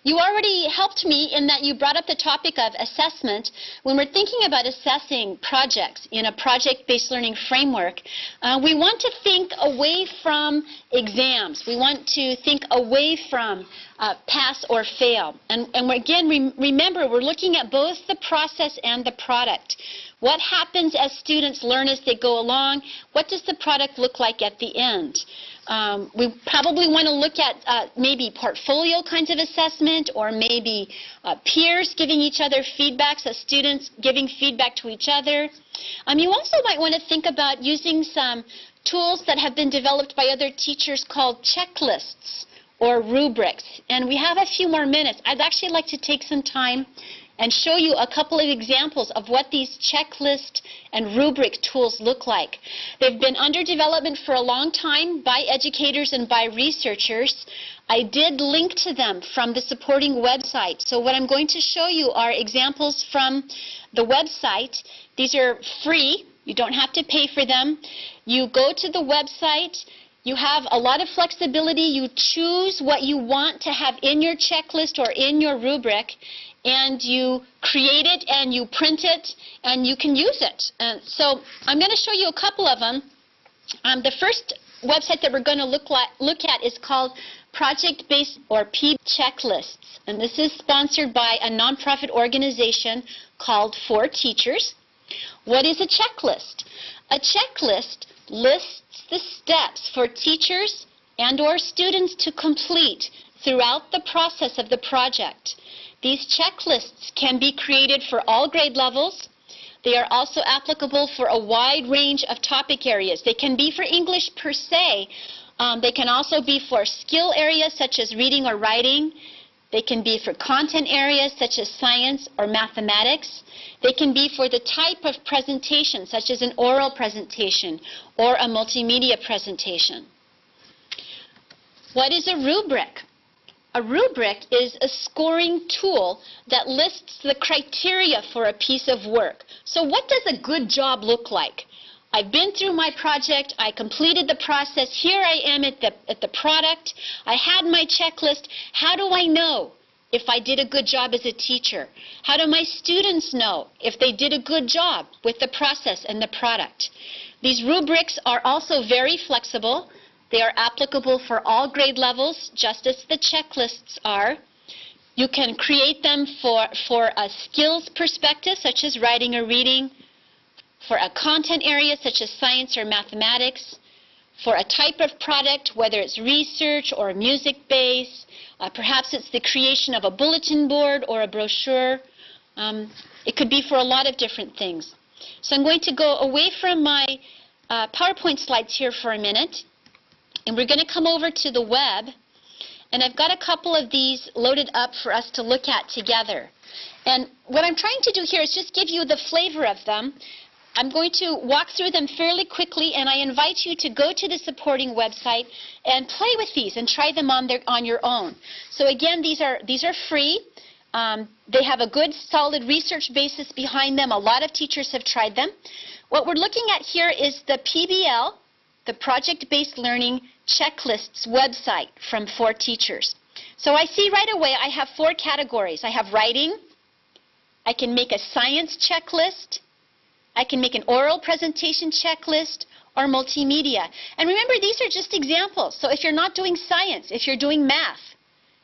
You already helped me in that you brought up the topic of assessment. When we're thinking about assessing projects in a project-based learning framework, we want to think away from exams. We want to think away from pass or fail. And again, remember, we're looking at both the process and the product. What happens as students learn as they go along? What does the product look like at the end? We probably want to look at maybe portfolio kinds of assessment, or maybe peers giving each other feedback, so students giving feedback to each other. You also might want to think about using some tools that have been developed by other teachers called checklists or rubrics. And we have a few more minutes. I'd actually like to take some time and show you a couple of examples of what these checklist and rubric tools look like. They've been under development for a long time by educators and by researchers. I did link to them from the supporting website. So what I'm going to show you are examples from the website. These are free. You don't have to pay for them. You go to the website. You have a lot of flexibility. You choose what you want to have in your checklist or in your rubric, and you create it and you print it and you can use it. So I'm going to show you a couple of them. The first website that we're going to look at is called ProjectBased or P Checklists, and this is sponsored by a nonprofit organization called For Teachers. What is a checklist? A checklist lists the steps for teachers and or students to complete throughout the process of the project. These checklists can be created for all grade levels. They are also applicable for a wide range of topic areas. They can be for English per se. They can also be for skill areas such as reading or writing. They can be for content areas such as science or mathematics. They can be for the type of presentation such as an oral presentation or a multimedia presentation. What is a rubric? A rubric is a scoring tool that lists the criteria for a piece of work. So what does a good job look like? I've been through my project, I completed the process, here I am at the product, I had my checklist. How do I know if I did a good job as a teacher? How do my students know if they did a good job with the process and the product? These rubrics are also very flexible. They are applicable for all grade levels, just as the checklists are. You can create them for a skills perspective, such as writing or reading, for a content area, such as science or mathematics, for a type of product, whether it's research or music-based, perhaps it's the creation of a bulletin board or a brochure. It could be for a lot of different things. So I'm going to go away from my PowerPoint slides here for a minute, and we're going to come over to the web, and I've got a couple of these loaded up for us to look at together. And what I'm trying to do here is just give you the flavor of them. I'm going to walk through them fairly quickly, and I invite you to go to the supporting website and play with these and try them on your own. So again, these are free. They have a good, solid research basis behind them. A lot of teachers have tried them. What we're looking at here is the PBL, the Project-Based Learning Checklists website from 4Teachers. So I see right away I have 4 categories. I have writing. I can make a science checklist. I can make an oral presentation checklist, or multimedia. And remember, these are just examples. So if you're not doing science, if you're doing math,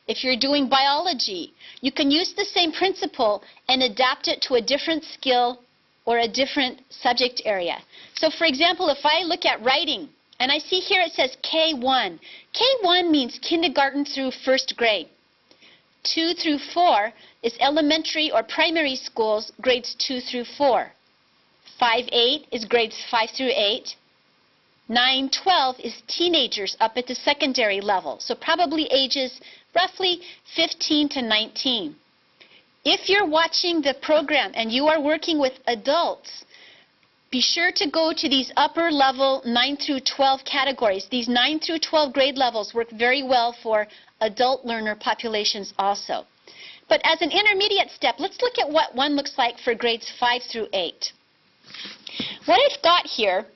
if you're doing biology, you can use the same principle and adapt it to a different skill or a different subject area. So for example, if I look at writing, and I see here it says K1. K1 means kindergarten through 1st grade. 2 through 4 is elementary or primary schools, grades 2 through 4. 5-8 is grades 5 through 8. 9-12 is teenagers up at the secondary level, so probably ages roughly 15 to 19. If you're watching the program and you are working with adults, be sure to go to these upper level 9 through 12 categories. These 9 through 12 grade levels work very well for adult learner populations also. But as an intermediate step, let's look at what one looks like for grades 5 through 8. What I've got here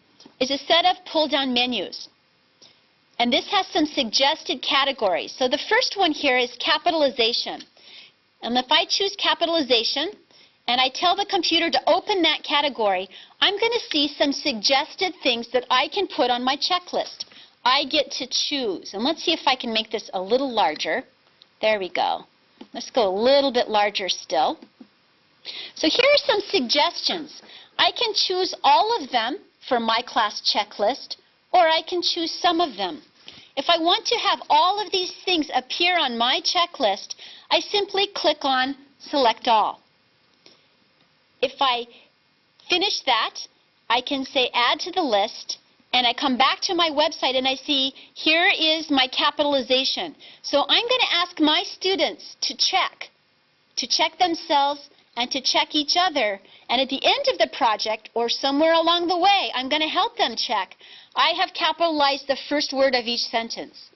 is a set of pull-down menus. And this has some suggested categories. So the first one here is capitalization. And if I choose capitalization, and I tell the computer to open that category, I'm going to see some suggested things that I can put on my checklist. I get to choose. And let's see if I can make this a little larger. There we go. Let's go a little bit larger still. So here are some suggestions. I can choose all of them for my class checklist, or I can choose some of them. If I want to have all of these things appear on my checklist, I simply click on Select All. If I finish that, I can say Add to the list, and I come back to my website and I see here is my capitalization. So I'm going to ask my students to check themselves and to check each other. And at the end of the project, or somewhere along the way, I'm going to help them check. I have capitalized the first word of each sentence.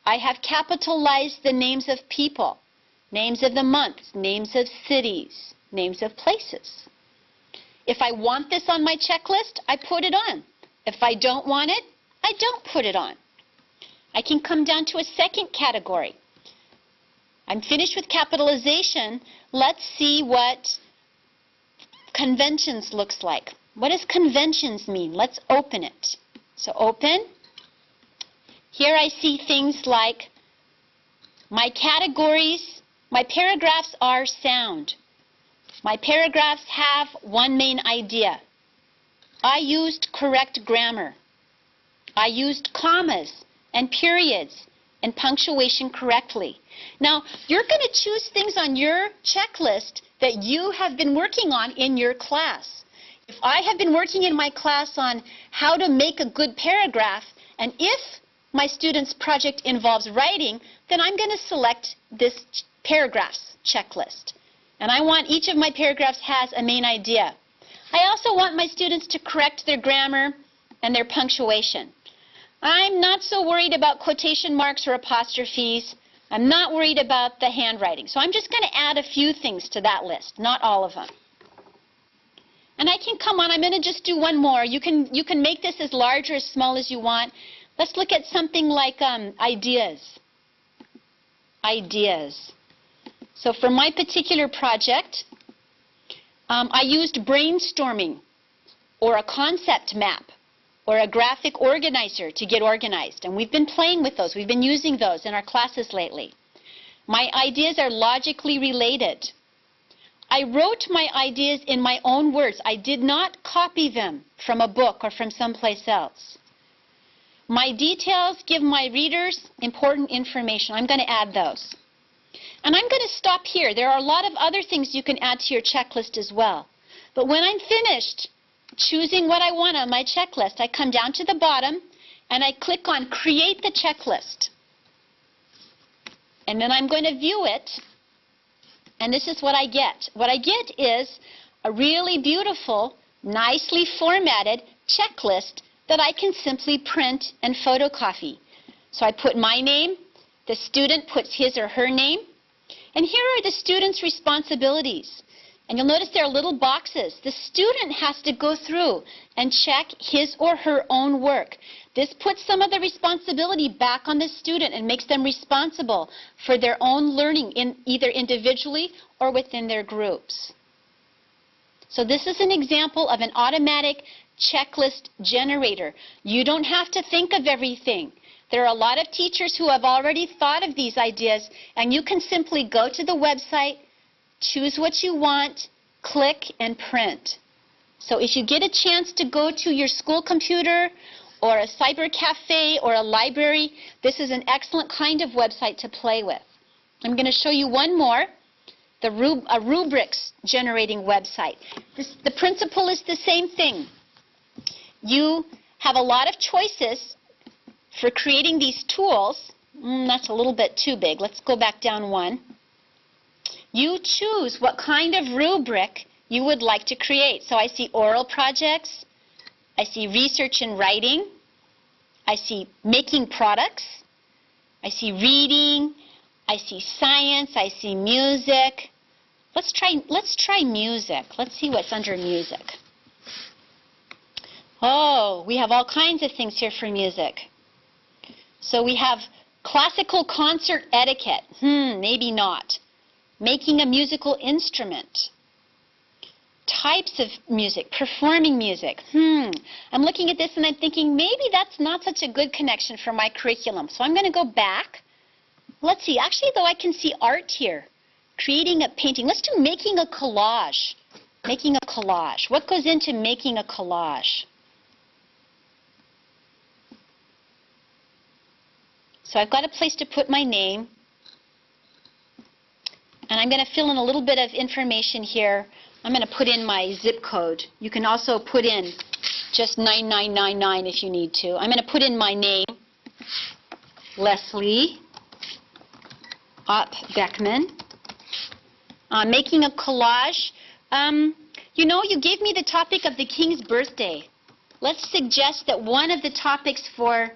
I have capitalized the names of people, names of the months, names of cities, names of places. If I want this on my checklist, I put it on. If I don't want it, I don't put it on. I can come down to a second category. I'm finished with capitalization. Let's see what conventions looks like. What does conventions mean? Let's open it. So open. Here I see things like my categories, my paragraphs are sound. My paragraphs have one main idea. I used correct grammar. I used commas and periods and punctuation correctly. Now, you're going to choose things on your checklist that you have been working on in your class. If I have been working in my class on how to make a good paragraph, and if my student's project involves writing, then I'm going to select this paragraphs checklist. And I want each of my paragraphs has a main idea. I also want my students to correct their grammar and their punctuation. I'm not so worried about quotation marks or apostrophes. I'm not worried about the handwriting. So I'm just going to add a few things to that list, not all of them. And I can come on, I'm going to just do one more. You can make this as large or as small as you want. Let's look at something like ideas. Ideas. So for my particular project, I used brainstorming or a concept map or a graphic organizer to get organized. And we've been playing with those. We've been using those in our classes lately. My ideas are logically related. I wrote my ideas in my own words. I did not copy them from a book or from someplace else. My details give my readers important information. I'm going to add those. And I'm going to stop here. There are a lot of other things you can add to your checklist as well. But when I'm finished choosing what I want on my checklist, I come down to the bottom and I click on Create the Checklist. And then I'm going to view it. And this is what I get. What I get is a really beautiful, nicely formatted checklist that I can simply print and photocopy. So I put my name, the student puts his or her name, and here are the student's responsibilities. And you'll notice there are little boxes. The student has to go through and check his or her own work. This puts some of the responsibility back on the student and makes them responsible for their own learning, either individually or within their groups. So this is an example of an automatic checklist generator. You don't have to think of everything. There are a lot of teachers who have already thought of these ideas, and you can simply go to the website, choose what you want, click, and print. So if you get a chance to go to your school computer or a cyber cafe or a library, this is an excellent kind of website to play with. I'm going to show you one more, a rubrics generating website. The principle is the same thing. You have a lot of choices for creating these tools. That's a little bit too big. Let's go back down one. You choose what kind of rubric you would like to create. So I see oral projects, I see research and writing, I see making products, I see reading, I see science, I see music. Let's try music. Let's see what's under music. Oh, we have all kinds of things here for music. So we have classical concert etiquette. Maybe not. Making a musical instrument. Types of music, performing music. I'm looking at this and I'm thinking maybe that's not such a good connection for my curriculum. So I'm going to go back. Let's see. Actually, though, I can see art here. Creating a painting. Let's do making a collage. Making a collage. What goes into making a collage? So I've got a place to put my name. And I'm going to fill in a little bit of information here. I'm going to put in my zip code. You can also put in just 9999 if you need to. I'm going to put in my name, Leslie Opp Beckman. Making a collage. You know, you gave me the topic of the King's birthday. Let's suggest that one of the topics for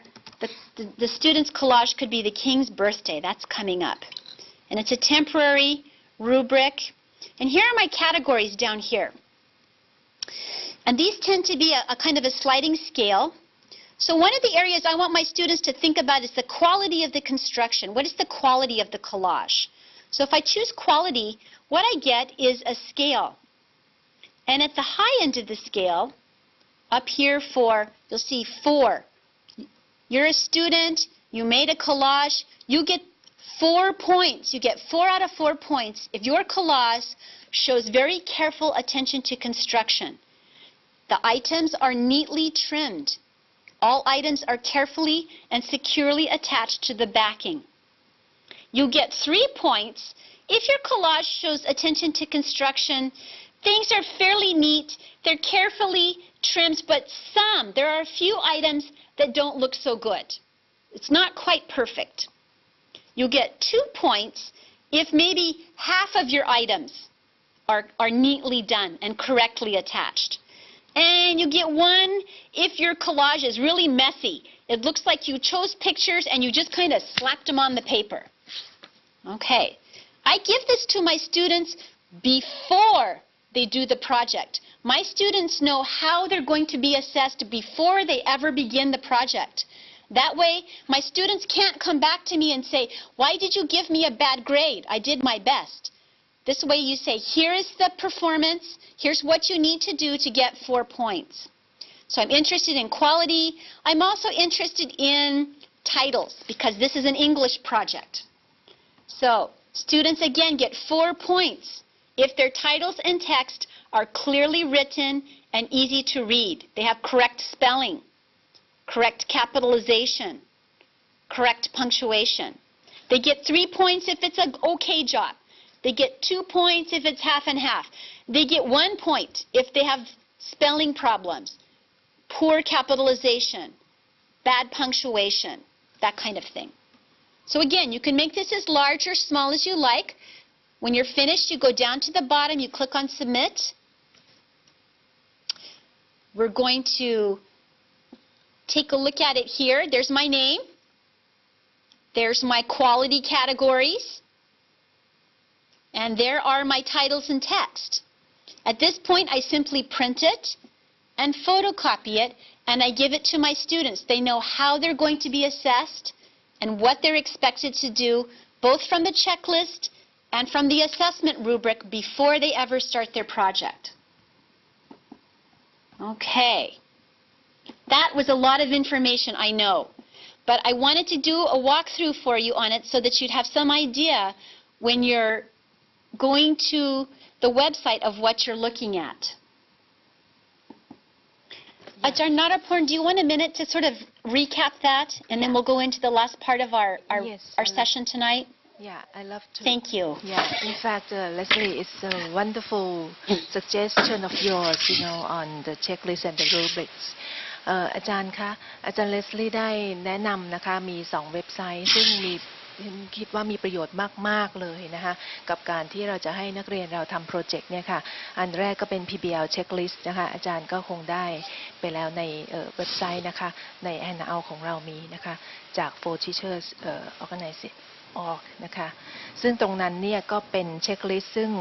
the student's collage could be the King's birthday. That's coming up. And it's a temporary rubric. And here are my categories down here. And these tend to be a kind of a sliding scale. So one of the areas I want my students to think about is the quality of the construction. What is the quality of the collage? So if I choose quality, what I get is a scale. And at the high end of the scale, up here you'll see 4. You're a student, you made a collage, you get 4 points. You get 4 out of 4 points if your collage shows very careful attention to construction. The items are neatly trimmed. All items are carefully and securely attached to the backing. You get 3 points if your collage shows attention to construction. Things are fairly neat, they're carefully trimmed, but there are a few items that don't look so good. It's not quite perfect. You'll get 2 points if maybe half of your items are neatly done and correctly attached. And you get 1 if your collage is really messy. It looks like you chose pictures and you just kind of slapped them on the paper. Okay. I give this to my students before they do the project. My students know how they're going to be assessed before they ever begin the project. That way, my students can't come back to me and say, why did you give me a bad grade? I did my best. This way you say, here is the performance, here's what you need to do to get 4 points. So I'm interested in quality. I'm also interested in titles because this is an English project. So students again get 4 points if their titles and text are clearly written and easy to read. They have correct spelling, correct capitalization, correct punctuation. They get 3 points if it's an okay job. They get 2 points if it's half and half. They get 1 point if they have spelling problems, poor capitalization, bad punctuation, that kind of thing. So again, you can make this as large or small as you like. When you're finished, you go down to the bottom, you click on Submit. We're going to take a look at it here. There's my name. There's my quality categories. And there are my titles and text. At this point, I simply print it and photocopy it, and I give it to my students. They know how they're going to be assessed and what they're expected to do, both from the checklist and from the assessment rubric before they ever start their project. Okay. That was a lot of information, I know. But I wanted to do a walkthrough for you on it so that you'd have some idea when you're going to the website of what you're looking at. Ajahn Naraporn, do you want a minute to sort of recap that, and then we'll go into the last part of our session tonight? Yeah, I love to. Thank you. Yeah, in fact, Leslie, it's a wonderful suggestion of yours, on the checklist and the rubrics. อาจารย์คะ อาจารย์เลสลี่ได้แนะนำนะคะ มี2เว็บไซต์ซึ่งคิดว่ามีประโยชน์มากๆเลยนะคะกับการที่เราจะให้นักเรียนเราทำโปรเจกต์เนี่ยค่ะอันแรกก็เป็น PBL Checklist นะคะอาจารย์ก็คงได้ไปแล้วในเว็บไซต์นะคะใน Handout ของเรามีนะคะจาก For Teachers Organizationนะคะซึ่งตรงนั้นเนี่ยก็เป็นเช็คลิสต์ซึ่ง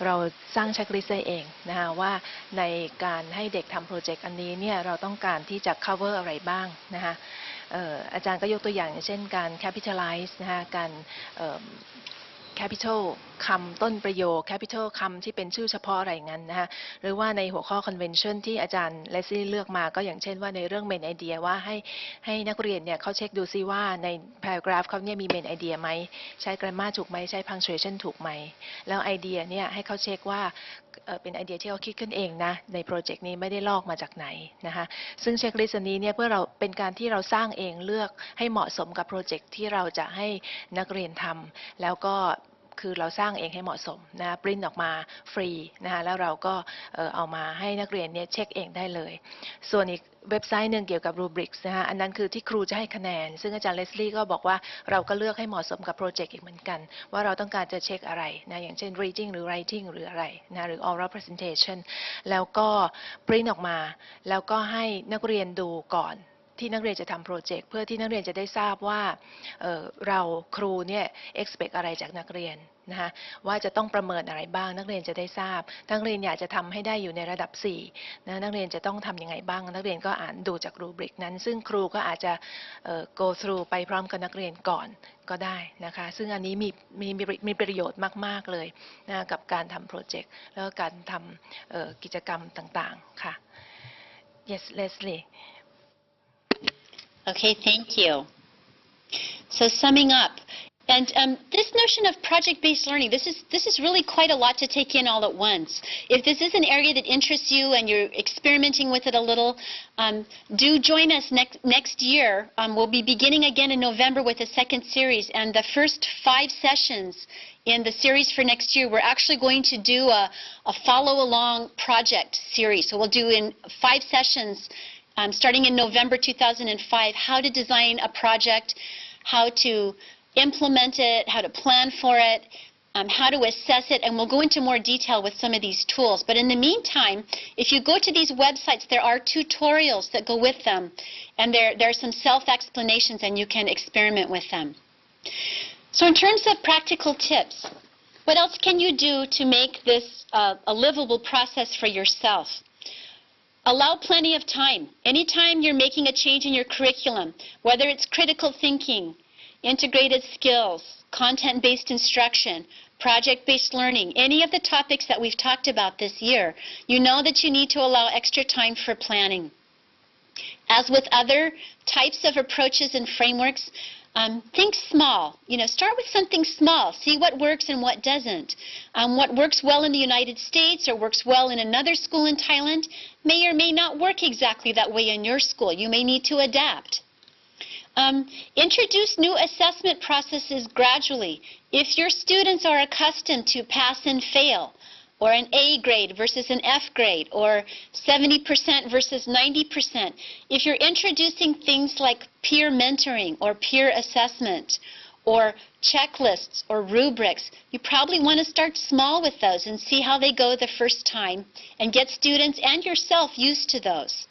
เราสร้างเช็คลิสต์ได้เองนะคะว่าในการให้เด็กทำโปรเจกต์อันนี้เนี่ยเราต้องการที่จะ cover อะไรบ้างนะคะอาจารย์ก็ยกตัวอย่างเช่นการ capitalize นะคะการ capital คำต้นประโยค capital คำที่เป็นชื่อเฉพาะอะไรงั้นนะคะหรือว่าในหัวข้อ convention ที่อาจารย์เลสลี่เลือกมาก็อย่างเช่นว่าในเรื่อง main idea ว่าให้นักเรียนเนี่ยเขาเช็คดูซิว่าใน paragraph เขาเนี่ยมี main idea ไหมใช้ grammar ถูกไหมใช้ punctuation ถูกไหมแล้วไอเดียเนี่ยให้เขาเช็คว่าเป็นไอเดียที่เขาคิดขึ้นเองนะในโปรเจกต์นี้ไม่ได้ลอกมาจากไหนนะคะซึ่งเช็คลิสต์นี้เนี่ยเพื่อเราเป็นการที่เราสร้างเองเลือกให้เหมาะสมกับโปรเจกต์ที่เราจะให้นักเรียนทำแล้วก็คือเราสร้างเองให้เหมาะสมนะปริ้นออกมาฟรีนะคะแล้วเราก็เอามาให้นักเรียนเนี่ยเช็คเองได้เลยส่วนอีกเว็บไซต์หนึ่งเกี่ยวกับ rubrics นะคะอันนั้นคือที่ครูจะให้คะแนนซึ่งอาจารย์เลสลี่ก็บอกว่าเราก็เลือกให้เหมาะสมกับโปรเจกต์อีกเหมือนกันว่าเราต้องการจะเช็คอะไรนะอย่างเช่น reading หรือ writing หรืออะไรนะหรือ oral presentation แล้วก็ปริ้นออกมาแล้วก็ให้นักเรียนดูก่อนที่นักเรียนจะทำโปรเจกต์เพื่อที่นักเรียนจะได้ทราบว่าเราครูเนี่ย expect อะไรจากนักเรียนนะคะว่าจะต้องประเมินอะไรบ้างนักเรียนจะได้ทราบนักเรียนอยากจะทำให้ได้อยู่ในระดับ4นะนักเรียนจะต้องทำยังไงบ้างนักเรียนก็อ่านดูจากรูบริกนั้นซึ่งครูก็อาจจะgo through ไปพร้อมกับนักเรียนก่อนก็ได้นะคะซึ่งอันนี้มีประโยชน์มากๆเลยนะกับการทำโปรเจกต์แล้วก็การทำกิจกรรมต่างๆค่ะ Yes Leslie Okay, thank you. So summing up, and this notion of project-based learning, this is really quite a lot to take in all at once. If this is an area that interests you and you're experimenting with it a little, do join us next year. We'll be beginning again in November with a second series, and the first 5 sessions in the series for next year, we're actually going to do a follow-along project series. So we'll do in 5 sessions starting in November 2005, how to design a project, how to implement it, how to plan for it, how to assess it, and we'll go into more detail with some of these tools. But in the meantime, if you go to these websites, there are tutorials that go with them, and there are some self-explanations, and you can experiment with them. So in terms of practical tips, what else can you do to make this a livable process for yourself? Allow plenty of time. Anytime you're making a change in your curriculum, whether it's critical thinking, integrated skills, content-based instruction, project-based learning, any of the topics that we've talked about this year, you know that you need to allow extra time for planning. As with other types of approaches and frameworks, think small. Start with something small. See what works and what doesn't. What works well in the United States or works well in another school in Thailand may or may not work exactly that way in your school. You may need to adapt. Introduce new assessment processes gradually. If your students are accustomed to pass and fail, or an A grade versus an F grade, or 70% versus 90%, if you're introducing things like peer mentoring or peer assessment or checklists or rubrics, you probably want to start small with those and see how they go the first time and get students and yourself used to those.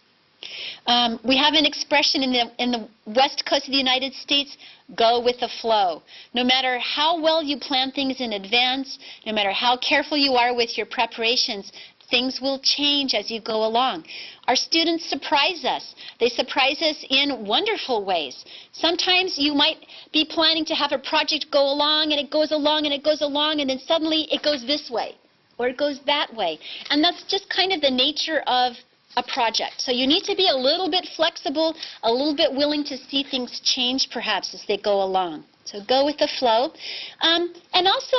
We have an expression in the West Coast of the United States, go with the flow. No matter how well you plan things in advance, no matter how careful you are with your preparations, things will change as you go along. Our students surprise us. They surprise us in wonderful ways. Sometimes you might be planning to have a project go along, and it goes along, and it goes along, and then suddenly it goes this way, or it goes that way. And that's just kind of the nature of a project. So you need to be a little bit flexible, a little bit willing to see things change perhaps as they go along. So go with the flow. And also,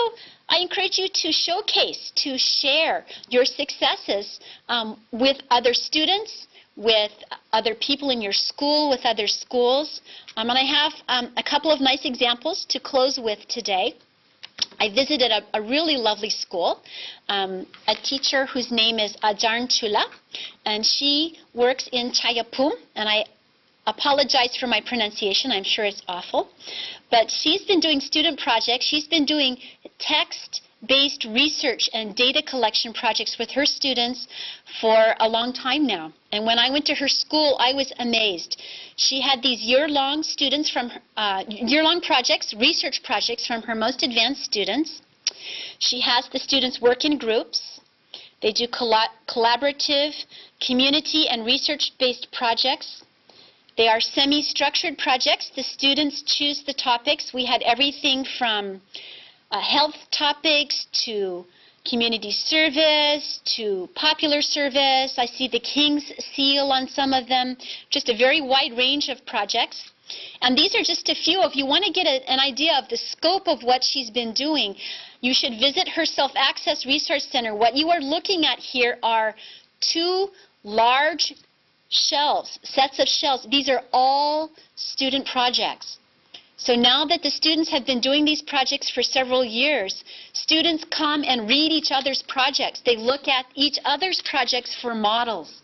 I encourage you to showcase, to share your successes with other students, with other people in your school, with other schools. And I have a couple of nice examples to close with today. I visited a really lovely school, a teacher whose name is Ajarn Chula, and she works in Chayapum, and I apologize for my pronunciation. I'm sure it's awful. But she's been doing student projects. She's been doing text-based research and data collection projects with her students for a long time now. And when I went to her school, I was amazed. She had these year-long students from year-long projects, research projects from her most advanced students. She has the students work in groups. They do collaborative, community, and research-based projects. They are semi-structured projects. The students choose the topics. We had everything from health topics to community service to popular service. I see the King's Seal on some of them. Just a very wide range of projects. And these are just a few. If you want to get an idea of the scope of what she's been doing, you should visit her Self-Access Resource Center. What you are looking at here are two large shelves, sets of shelves. These are all student projects. So now that the students have been doing these projects for several years, students come and read each other's projects. They look at each other's projects for models.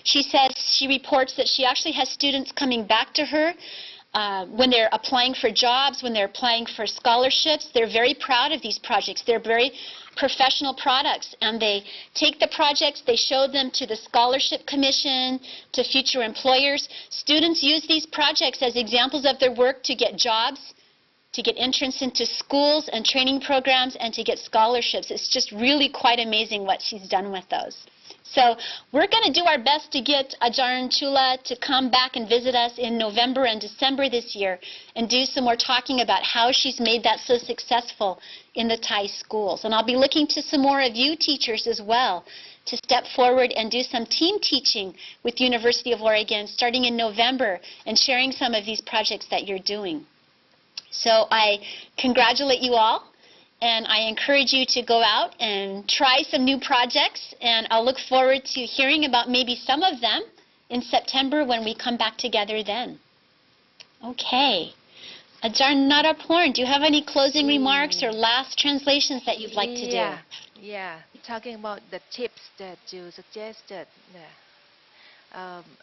She says, she reports that she actually has students coming back to her when they're applying for jobs, when they're applying for scholarships. They're very proud of these projects. They're very professional products, and they take the projects, they show them to the Scholarship Commission, to future employers. Students use these projects as examples of their work to get jobs, to get entrance into schools and training programs, and to get scholarships. It's just really quite amazing what she's done with those. So we're going to do our best to get Ajarn Chula to come back and visit us in November and December this year and do some more talking about how she's made that so successful in the Thai schools. And I'll be looking to some more of you teachers as well to step forward and do some team teaching with University of Oregon starting in November and sharing some of these projects that you're doing. So I congratulate you all. And I encourage you to go out and try some new projects, and I'll look forward to hearing about maybe some of them in September when we come back together then. Okay. Ajarn Naraporn, do you have any closing remarks or last translations that you'd like to do? Yeah. Talking about the tips that you suggested.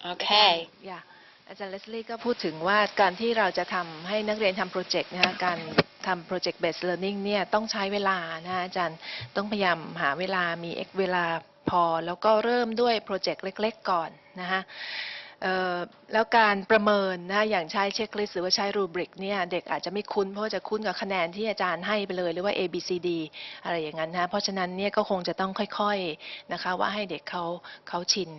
Okay. Yeah. อาจารย์เลสลี่ก็พูดถึงว่าการที่เราจะทำให้นักเรียนทำโปรเจกต์นะคะการทำ project based learning เนี่ยต้องใช้เวลานะอาจารย์ต้องพยายามหาเวลามีเวลาพอแล้วก็เริ่มด้วยโปรเจกต์เล็กๆก่อนนะคะ แล้วการประเมินนะอย่างใช้เช็คลิสต์หรือว่าใช้รูบริกเนี่ยเด็กอาจจะไม่คุ้นเพราะจะคุ้นกับคะแนนที่อาจารย์ให้ไปเลยหรือว่า A B C D อะไรอย่างนั้นนะเพราะฉะนั้นเนี่ยก็คงจะต้องค่อยๆนะคะว่าให้เด็กเขาชิน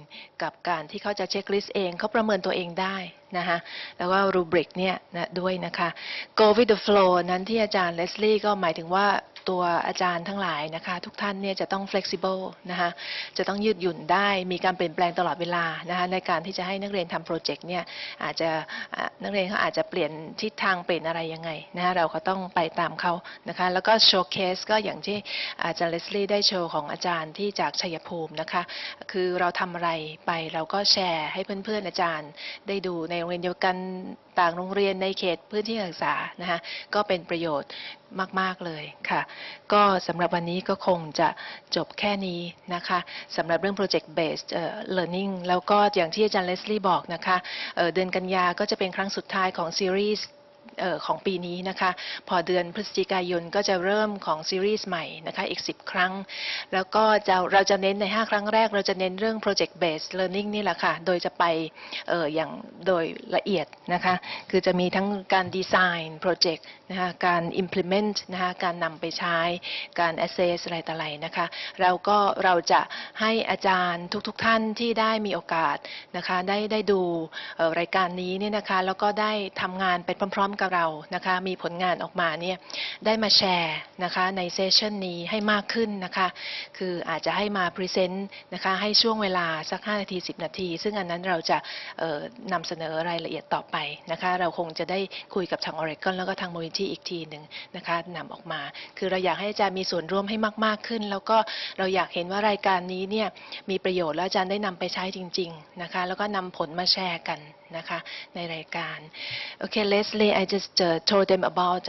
กับการที่เขาจะเช็คลิสต์เองเขาประเมินตัวเองได้นะคะแล้วก็รูบริกเนี่ยนะด้วยนะคะ Go with the flow นั้นที่อาจารย์เลสลี่ก็หมายถึงว่าตัวอาจารย์ทั้งหลายนะคะทุกท่านเนี่ยจะต้อง flexible นะคะจะต้องยืดหยุ่นได้มีการเปลี่ยนแปลงตลอดเวลานะคะในการที่จะให้นักเรียนทำโปรเจกต์เนี่ยอาจจะนักเรียนเขาอาจจะเปลี่ยนทิศทางเปลี่ยนอะไรยังไงนะคะเราก็ต้องไปตามเขานะคะแล้วก็โชว์เคสก็อย่างที่อาจารย์เลสลี่ได้โชว์ของอาจารย์ที่จากชัยภูมินะคะคือเราทำอะไรไปเราก็แชร์ให้เพื่อนๆอาจารย์ได้ดูในโรงเรียนเดียวกันต่างโรงเรียนในเขตพื้นที่การศึกษานะคะก็เป็นประโยชน์มากๆเลยค่ะก็สำหรับวันนี้ก็คงจะจบแค่นี้นะคะสำหรับเรื่อง ProjectBased Learning แล้วก็อย่างที่อาจารย์เลสลี่บอกนะคะเดือนกันยาก็จะเป็นครั้งสุดท้ายของซีรีส์ของปีนี้นะคะพอเดือนพฤศจิกายนก็จะเริ่มของซีรีส์ใหม่นะคะอีก10ครั้งแล้วก็เราจะเน้นใน5ครั้งแรกเราจะเน้นเรื่อง Project-Based Learning นี่แหละค่ะโดยจะไปอย่างโดยละเอียดนะคะคือจะมีทั้งการดีไซน์โปรเจกต์นะคะการ implement นะคะการนำไปใช้การ assess อะไรต่ออะไรนะคะเราจะให้อาจารย์ทุกท่านที่ได้มีโอกาสนะคะได้ดูรายการนี้เนี่ยนะคะแล้วก็ได้ทำงานไปพร้อมๆกับเรานะคะมีผลงานออกมาเนี่ยได้มาแชร์นะคะในเซสชันนี้ให้มากขึ้นนะคะคืออาจจะให้มาพรีเซนต์นะคะให้ช่วงเวลาสัก5 นาที10 นาทีซึ่งอันนั้นเราจะนำเสนอรายละเอียดต่อไปนะคะเราคงจะได้คุยกับทาง Oregon แล้วก็ทางมูลนิธิอีกทีหนึ่งนะคะนำออกมาคือเราอยากให้อาจารย์มีส่วนร่วมให้มากๆขึ้นแล้วก็เราอยากเห็นว่ารายการนี้เนี่ยมีประโยชน์และอาจารย์ได้นำไปใช้จริงๆนะคะแล้วก็นำผลมาแชร์กันนะคะในรายการ Okay, Leslie, I just told them about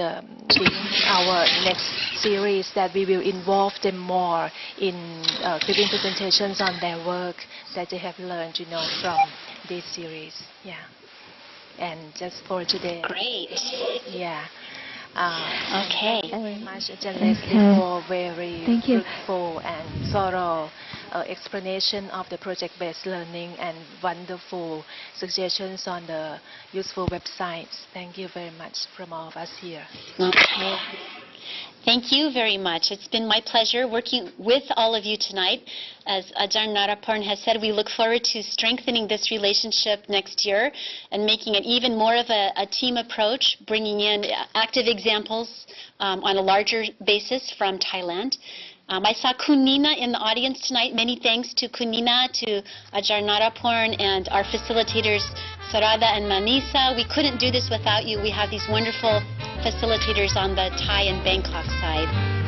our next series that we will involve them more in giving presentations on their work that they have learned, from this series. Yeah. And just for today. Great. Yeah. Okay. Thank you very much, Leslie, for very fruitful and thorough explanation of the project-based learning and wonderful suggestions on the useful websites. Thank you very much from all of us here. Okay. Thank you very much. It's been my pleasure working with all of you tonight. As Ajahn Naraporn has said, we look forward to strengthening this relationship next year and making it even more of a team approach, bringing in active examples on a larger basis from Thailand. I saw Kunina in the audience tonight. Many thanks to Kunina, to Ajahn Naraporn, and our facilitators, Sarada and Manisa. We couldn't do this without you. We have these wonderful facilitators on the Thai and Bangkok side.